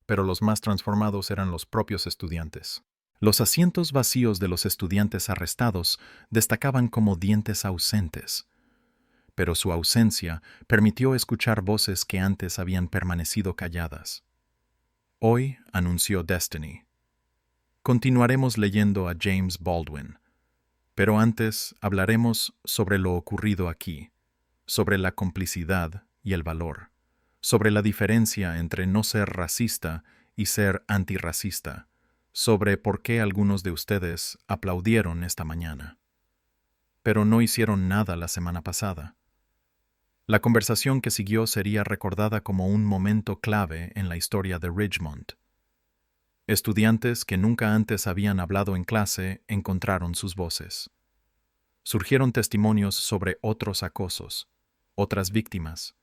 pero los más transformados eran los propios estudiantes. Los asientos vacíos de los estudiantes arrestados destacaban como dientes ausentes, pero su ausencia permitió escuchar voces que antes habían permanecido calladas. Hoy, anunció Destiny, continuaremos leyendo a James Baldwin, pero antes hablaremos sobre lo ocurrido aquí, sobre la complicidad y el valor, sobre la diferencia entre no ser racista y ser antirracista, sobre por qué algunos de ustedes aplaudieron esta mañana, pero no hicieron nada la semana pasada. La conversación que siguió sería recordada como un momento clave en la historia de Ridgemont. Estudiantes que nunca antes habían hablado en clase encontraron sus voces. Surgieron testimonios sobre otros acosos, otras víctimas,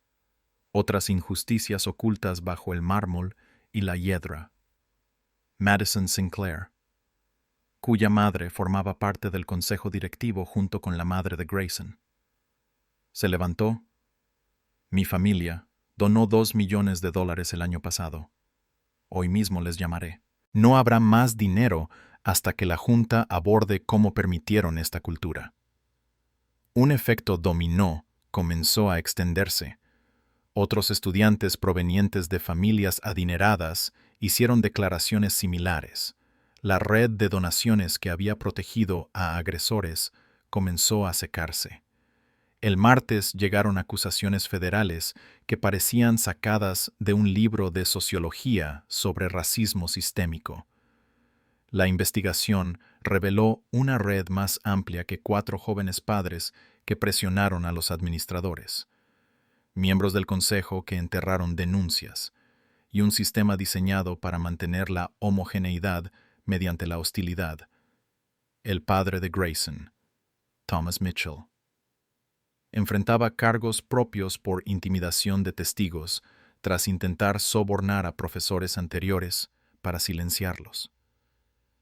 otras injusticias ocultas bajo el mármol y la hiedra. Madison Sinclair, cuya madre formaba parte del consejo directivo junto con la madre de Grayson, se levantó. Mi familia donó $2 millones el año pasado. Hoy mismo les llamaré. No habrá más dinero hasta que la Junta aborde cómo permitieron esta cultura. Un efecto dominó comenzó a extenderse. Otros estudiantes provenientes de familias adineradas hicieron declaraciones similares. La red de donaciones que había protegido a agresores comenzó a secarse. El martes llegaron acusaciones federales que parecían sacadas de un libro de sociología sobre racismo sistémico. La investigación reveló una red más amplia que 4 jóvenes padres que presionaron a los administradores, miembros del consejo que enterraron denuncias, y un sistema diseñado para mantener la homogeneidad mediante la hostilidad. El padre de Grayson, Thomas Mitchell, enfrentaba cargos propios por intimidación de testigos tras intentar sobornar a profesores anteriores para silenciarlos.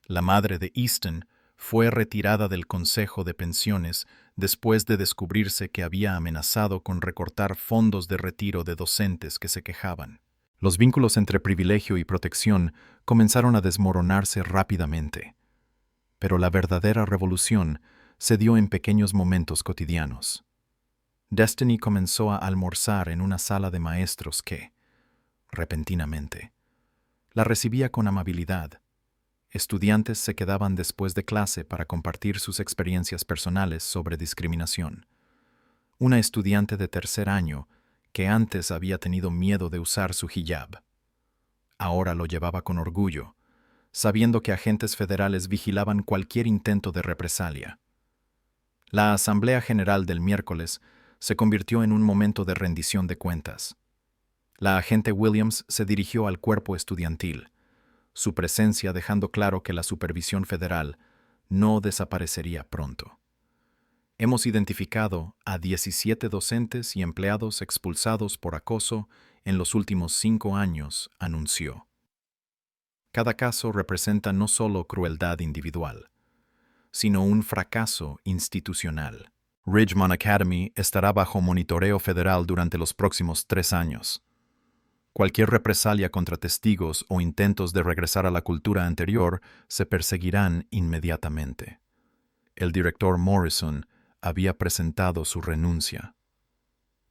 La madre de Easton fue retirada del Consejo de Pensiones después de descubrirse que había amenazado con recortar fondos de retiro de docentes que se quejaban. Los vínculos entre privilegio y protección comenzaron a desmoronarse rápidamente, pero la verdadera revolución se dio en pequeños momentos cotidianos. Destiny comenzó a almorzar en una sala de maestros que, repentinamente, la recibía con amabilidad. Estudiantes se quedaban después de clase para compartir sus experiencias personales sobre discriminación. Una estudiante de 3er año, que antes había tenido miedo de usar su hijab, ahora lo llevaba con orgullo, sabiendo que agentes federales vigilaban cualquier intento de represalia. La Asamblea General del miércoles se convirtió en un momento de rendición de cuentas. La agente Williams se dirigió al cuerpo estudiantil, su presencia dejando claro que la supervisión federal no desaparecería pronto. Hemos identificado a 17 docentes y empleados expulsados por acoso en los últimos 5 años, anunció. Cada caso representa no solo crueldad individual, sino un fracaso institucional. Ridgemont Academy estará bajo monitoreo federal durante los próximos 3 años. Cualquier represalia contra testigos o intentos de regresar a la cultura anterior se perseguirán inmediatamente. El director Morrison había presentado su renuncia,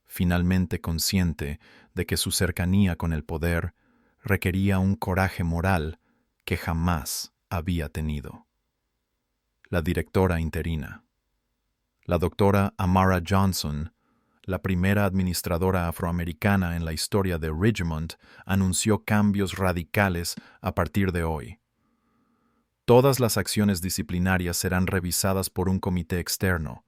finalmente consciente de que su cercanía con el poder requería un coraje moral que jamás había tenido. La directora interina, la doctora Amara Johnson, la primera administradora afroamericana en la historia de Ridgemont, anunció cambios radicales a partir de hoy. Todas las acciones disciplinarias serán revisadas por un comité externo.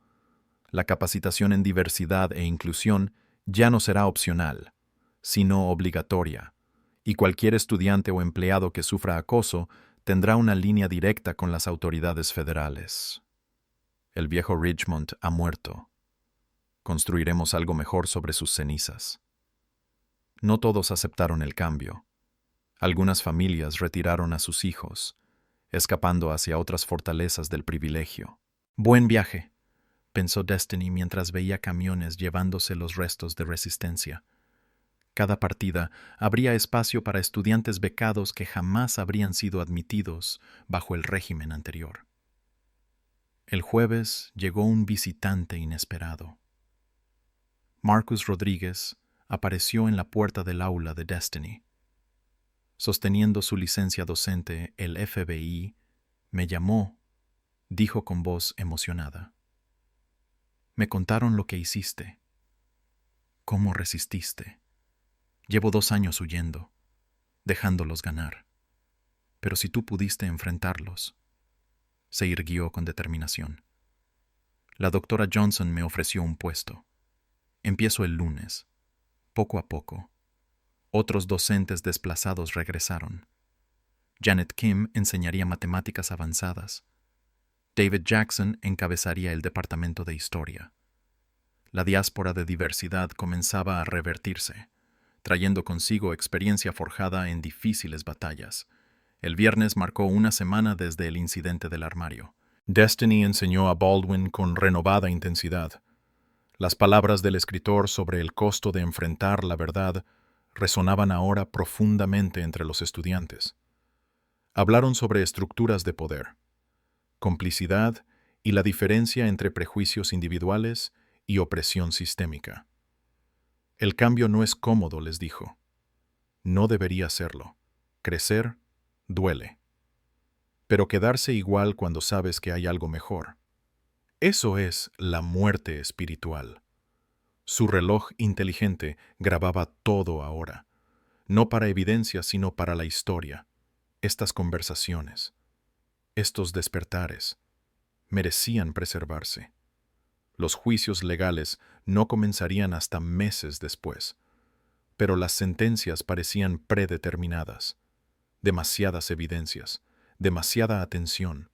La capacitación en diversidad e inclusión ya no será opcional, sino obligatoria, y cualquier estudiante o empleado que sufra acoso tendrá una línea directa con las autoridades federales. El viejo Ridgemont ha muerto. Construiremos algo mejor sobre sus cenizas. No todos aceptaron el cambio. Algunas familias retiraron a sus hijos, escapando hacia otras fortalezas del privilegio. Buen viaje, pensó Destiny mientras veía camiones llevándose los restos de resistencia. Cada partida habría espacio para estudiantes becados que jamás habrían sido admitidos bajo el régimen anterior. El jueves llegó un visitante inesperado. Marcus Rodríguez apareció en la puerta del aula de Destiny. Sosteniendo su licencia docente, el FBI me llamó, dijo con voz emocionada. Me contaron lo que hiciste. ¿Cómo resististe? Llevo 2 años huyendo, dejándolos ganar. Pero si tú pudiste enfrentarlos. Se irguió con determinación. La doctora Johnson me ofreció un puesto. Empiezo el lunes. Poco a poco. Otros docentes desplazados regresaron. Janet Kim enseñaría matemáticas avanzadas. David Jackson encabezaría el departamento de historia. La diáspora de diversidad comenzaba a revertirse, trayendo consigo experiencia forjada en difíciles batallas. El viernes marcó una semana desde el incidente del armario. Destiny enseñó a Baldwin con renovada intensidad. Las palabras del escritor sobre el costo de enfrentar la verdad resonaban ahora profundamente entre los estudiantes. Hablaron sobre estructuras de poder, complicidad y la diferencia entre prejuicios individuales y opresión sistémica. El cambio no es cómodo, les dijo. No debería serlo. Crecer duele. Pero quedarse igual cuando sabes que hay algo mejor. Eso es la muerte espiritual. Su reloj inteligente grababa todo ahora, no para evidencia, sino para la historia. Estas conversaciones, estos despertares, merecían preservarse. Los juicios legales no comenzarían hasta meses después, pero las sentencias parecían predeterminadas. Demasiadas evidencias, demasiada atención,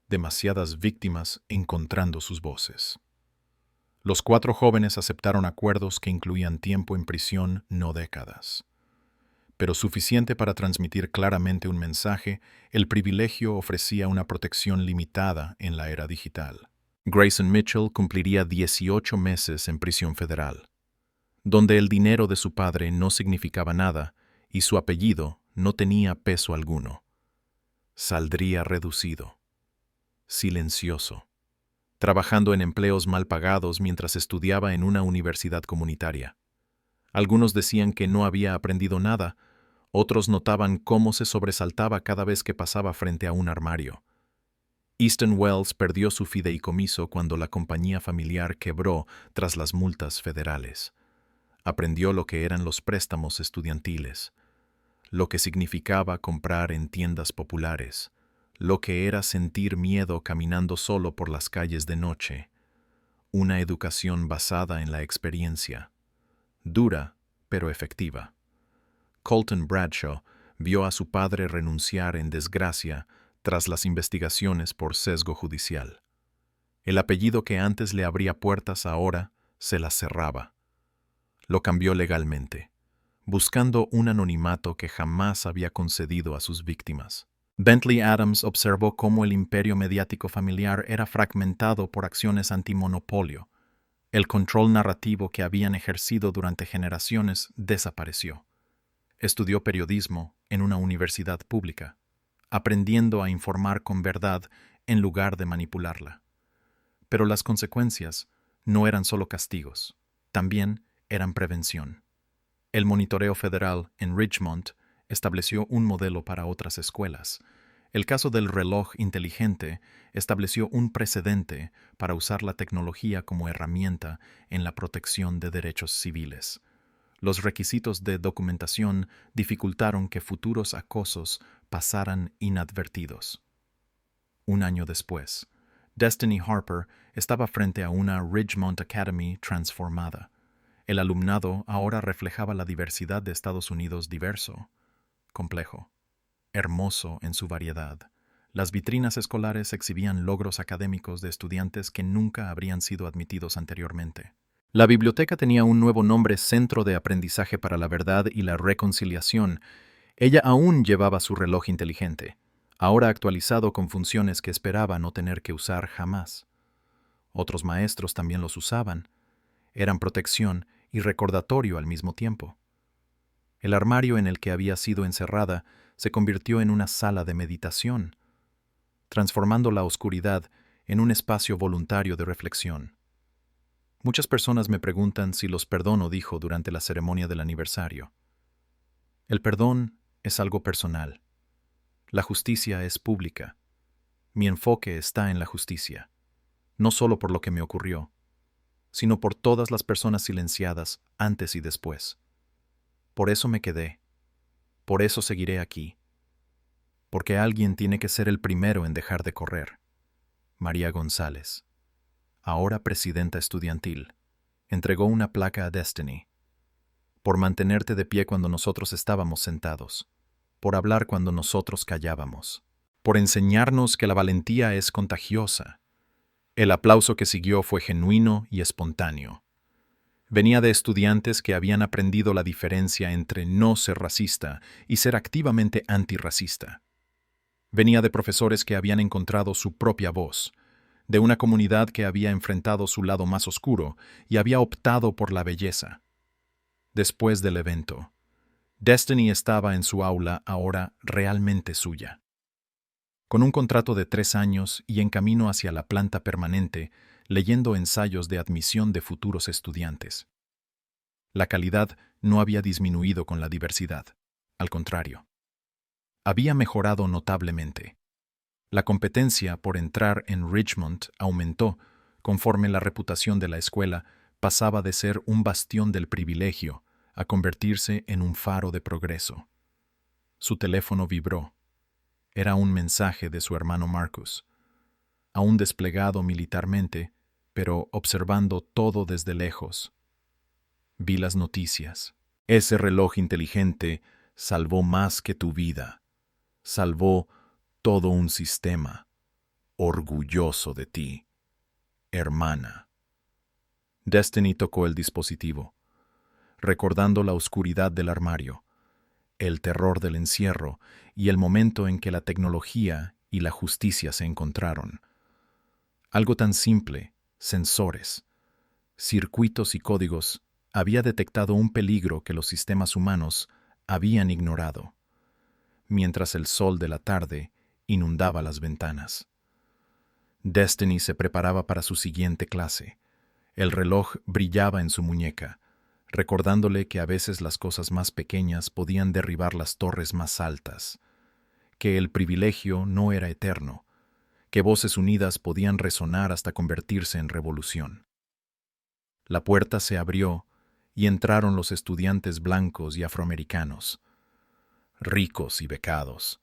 demasiadas víctimas encontrando sus voces. Los 4 jóvenes aceptaron acuerdos que incluían tiempo en prisión, no décadas. Pero suficiente para transmitir claramente un mensaje, el privilegio ofrecía una protección limitada en la era digital. Grayson Mitchell cumpliría 18 meses en prisión federal, donde el dinero de su padre no significaba nada y su apellido no tenía peso alguno. Saldría reducido, silencioso, trabajando en empleos mal pagados mientras estudiaba en una universidad comunitaria. Algunos decían que no había aprendido nada, otros notaban cómo se sobresaltaba cada vez que pasaba frente a un armario. Easton Wells perdió su fideicomiso cuando la compañía familiar quebró tras las multas federales. Aprendió lo que eran los préstamos estudiantiles, lo que significaba comprar en tiendas populares, lo que era sentir miedo caminando solo por las calles de noche. Una educación basada en la experiencia, dura pero efectiva. Colton Bradshaw vio a su padre renunciar en desgracia tras las investigaciones por sesgo judicial. El apellido que antes le abría puertas ahora se las cerraba. Lo cambió legalmente, buscando un anonimato que jamás había concedido a sus víctimas. Bentley Adams observó cómo el imperio mediático familiar era fragmentado por acciones antimonopolio. El control narrativo que habían ejercido durante generaciones desapareció. Estudió periodismo en una universidad pública, aprendiendo a informar con verdad en lugar de manipularla. Pero las consecuencias no eran solo castigos, también eran prevención. El monitoreo federal en Richmond estableció un modelo para otras escuelas. El caso del reloj inteligente estableció un precedente para usar la tecnología como herramienta en la protección de derechos civiles. Los requisitos de documentación dificultaron que futuros acosos pasaran inadvertidos. 1 año después, Destiny Harper estaba frente a una Ridgemont Academy transformada. El alumnado ahora reflejaba la diversidad de Estados Unidos diverso, complejo, hermoso en su variedad. Las vitrinas escolares exhibían logros académicos de estudiantes que nunca habrían sido admitidos anteriormente. La biblioteca tenía un nuevo nombre: Centro de Aprendizaje para la Verdad y la Reconciliación. Ella aún llevaba su reloj inteligente, ahora actualizado con funciones que esperaba no tener que usar jamás. Otros maestros también los usaban. Eran protección y recordatorio al mismo tiempo. El armario en el que había sido encerrada se convirtió en una sala de meditación, transformando la oscuridad en un espacio voluntario de reflexión. Muchas personas me preguntan si los perdono, dijo durante la ceremonia del aniversario. El perdón es algo personal. La justicia es pública. Mi enfoque está en la justicia, no solo por lo que me ocurrió, sino por todas las personas silenciadas antes y después. Por eso me quedé. Por eso seguiré aquí. Porque alguien tiene que ser el primero en dejar de correr. María González, ahora presidenta estudiantil, entregó una placa a Destiny. Por mantenerte de pie cuando nosotros estábamos sentados. Por hablar cuando nosotros callábamos. Por enseñarnos que la valentía es contagiosa. El aplauso que siguió fue genuino y espontáneo. Venía de estudiantes que habían aprendido la diferencia entre no ser racista y ser activamente antirracista. Venía de profesores que habían encontrado su propia voz, de una comunidad que había enfrentado su lado más oscuro y había optado por la belleza. Después del evento, Destiny estaba en su aula ahora realmente suya. Con un contrato de 3 años y en camino hacia la planta permanente, leyendo ensayos de admisión de futuros estudiantes. La calidad no había disminuido con la diversidad. Al contrario, había mejorado notablemente. La competencia por entrar en Richmond aumentó conforme la reputación de la escuela pasaba de ser un bastión del privilegio a convertirse en un faro de progreso. Su teléfono vibró. Era un mensaje de su hermano Marcus, aún desplegado militarmente, pero observando todo desde lejos. Vi las noticias. Ese reloj inteligente salvó más que tu vida. Salvó todo un sistema. Orgulloso de ti, hermana. Destiny tocó el dispositivo, recordando la oscuridad del armario, el terror del encierro y el momento en que la tecnología y la justicia se encontraron. Algo tan simple, sensores, circuitos y códigos, había detectado un peligro que los sistemas humanos habían ignorado, mientras el sol de la tarde inundaba las ventanas. Destiny se preparaba para su siguiente clase. El reloj brillaba en su muñeca, recordándole que a veces las cosas más pequeñas podían derribar las torres más altas, que el privilegio no era eterno, que voces unidas podían resonar hasta convertirse en revolución. La puerta se abrió y entraron los estudiantes blancos y afroamericanos, ricos y becados,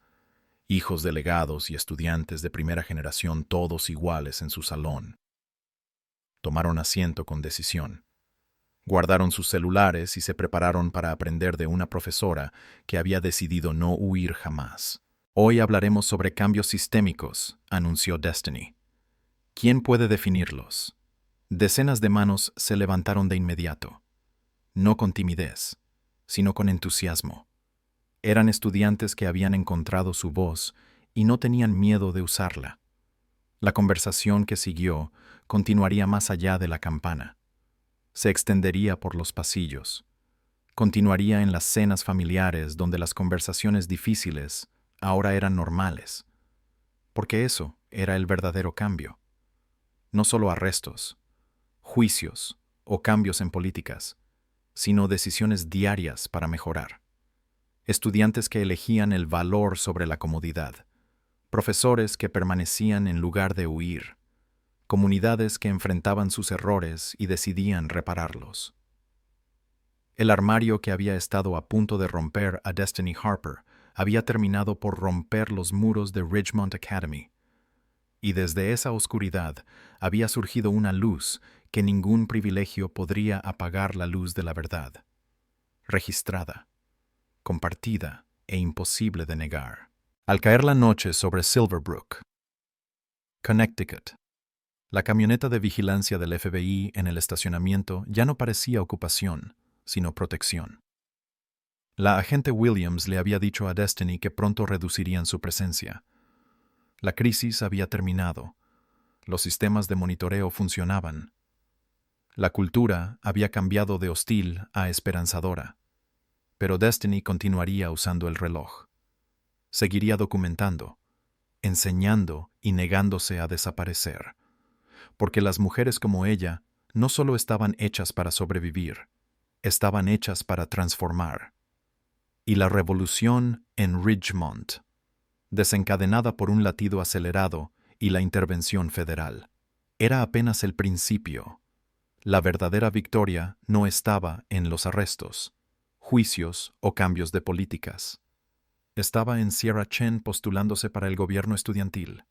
hijos de legados y estudiantes de primera generación, todos iguales en su salón. Tomaron asiento con decisión. Guardaron sus celulares y se prepararon para aprender de una profesora que había decidido no huir jamás. Hoy hablaremos sobre cambios sistémicos, anunció Destiny. ¿Quién puede definirlos? Decenas de manos se levantaron de inmediato, no con timidez, sino con entusiasmo. Eran estudiantes que habían encontrado su voz y no tenían miedo de usarla. La conversación que siguió continuaría más allá de la campana. Se extendería por los pasillos. Continuaría en las cenas familiares donde las conversaciones difíciles ahora eran normales. Porque eso era el verdadero cambio. No solo arrestos, juicios o cambios en políticas, sino decisiones diarias para mejorar. Estudiantes que elegían el valor sobre la comodidad. Profesores que permanecían en lugar de huir. Comunidades que enfrentaban sus errores y decidían repararlos. El armario que había estado a punto de romper a Destiny Harper había terminado por romper los muros de Ridgemont Academy. Y desde esa oscuridad había surgido una luz que ningún privilegio podría apagar, la luz de la verdad. Registrada, compartida e imposible de negar. Al caer la noche sobre Silverbrook, Connecticut, la camioneta de vigilancia del FBI en el estacionamiento ya no parecía ocupación, sino protección. La agente Williams le había dicho a Destiny que pronto reducirían su presencia. La crisis había terminado. Los sistemas de monitoreo funcionaban. La cultura había cambiado de hostil a esperanzadora. Pero Destiny continuaría usando el reloj. Seguiría documentando, enseñando y negándose a desaparecer. Porque las mujeres como ella no solo estaban hechas para sobrevivir, estaban hechas para transformar. Y la revolución en Ridgemont, desencadenada por un latido acelerado y la intervención federal, era apenas el principio. La verdadera victoria no estaba en los arrestos, juicios o cambios de políticas. Estaba en Sierra Chen postulándose para el gobierno estudiantil,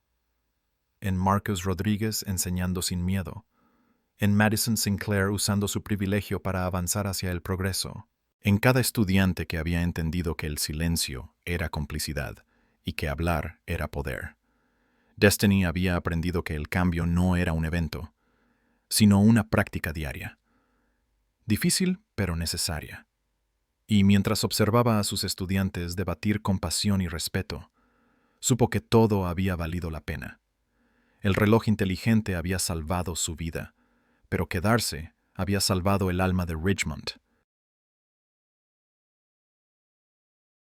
en Marcus Rodríguez enseñando sin miedo, en Madison Sinclair usando su privilegio para avanzar hacia el progreso, en cada estudiante que había entendido que el silencio era complicidad y que hablar era poder. Destiny había aprendido que el cambio no era un evento, sino una práctica diaria. Difícil, pero necesaria. Y mientras observaba a sus estudiantes debatir con pasión y respeto, supo que todo había valido la pena. El reloj inteligente había salvado su vida, pero quedarse había salvado el alma de Ridgemont.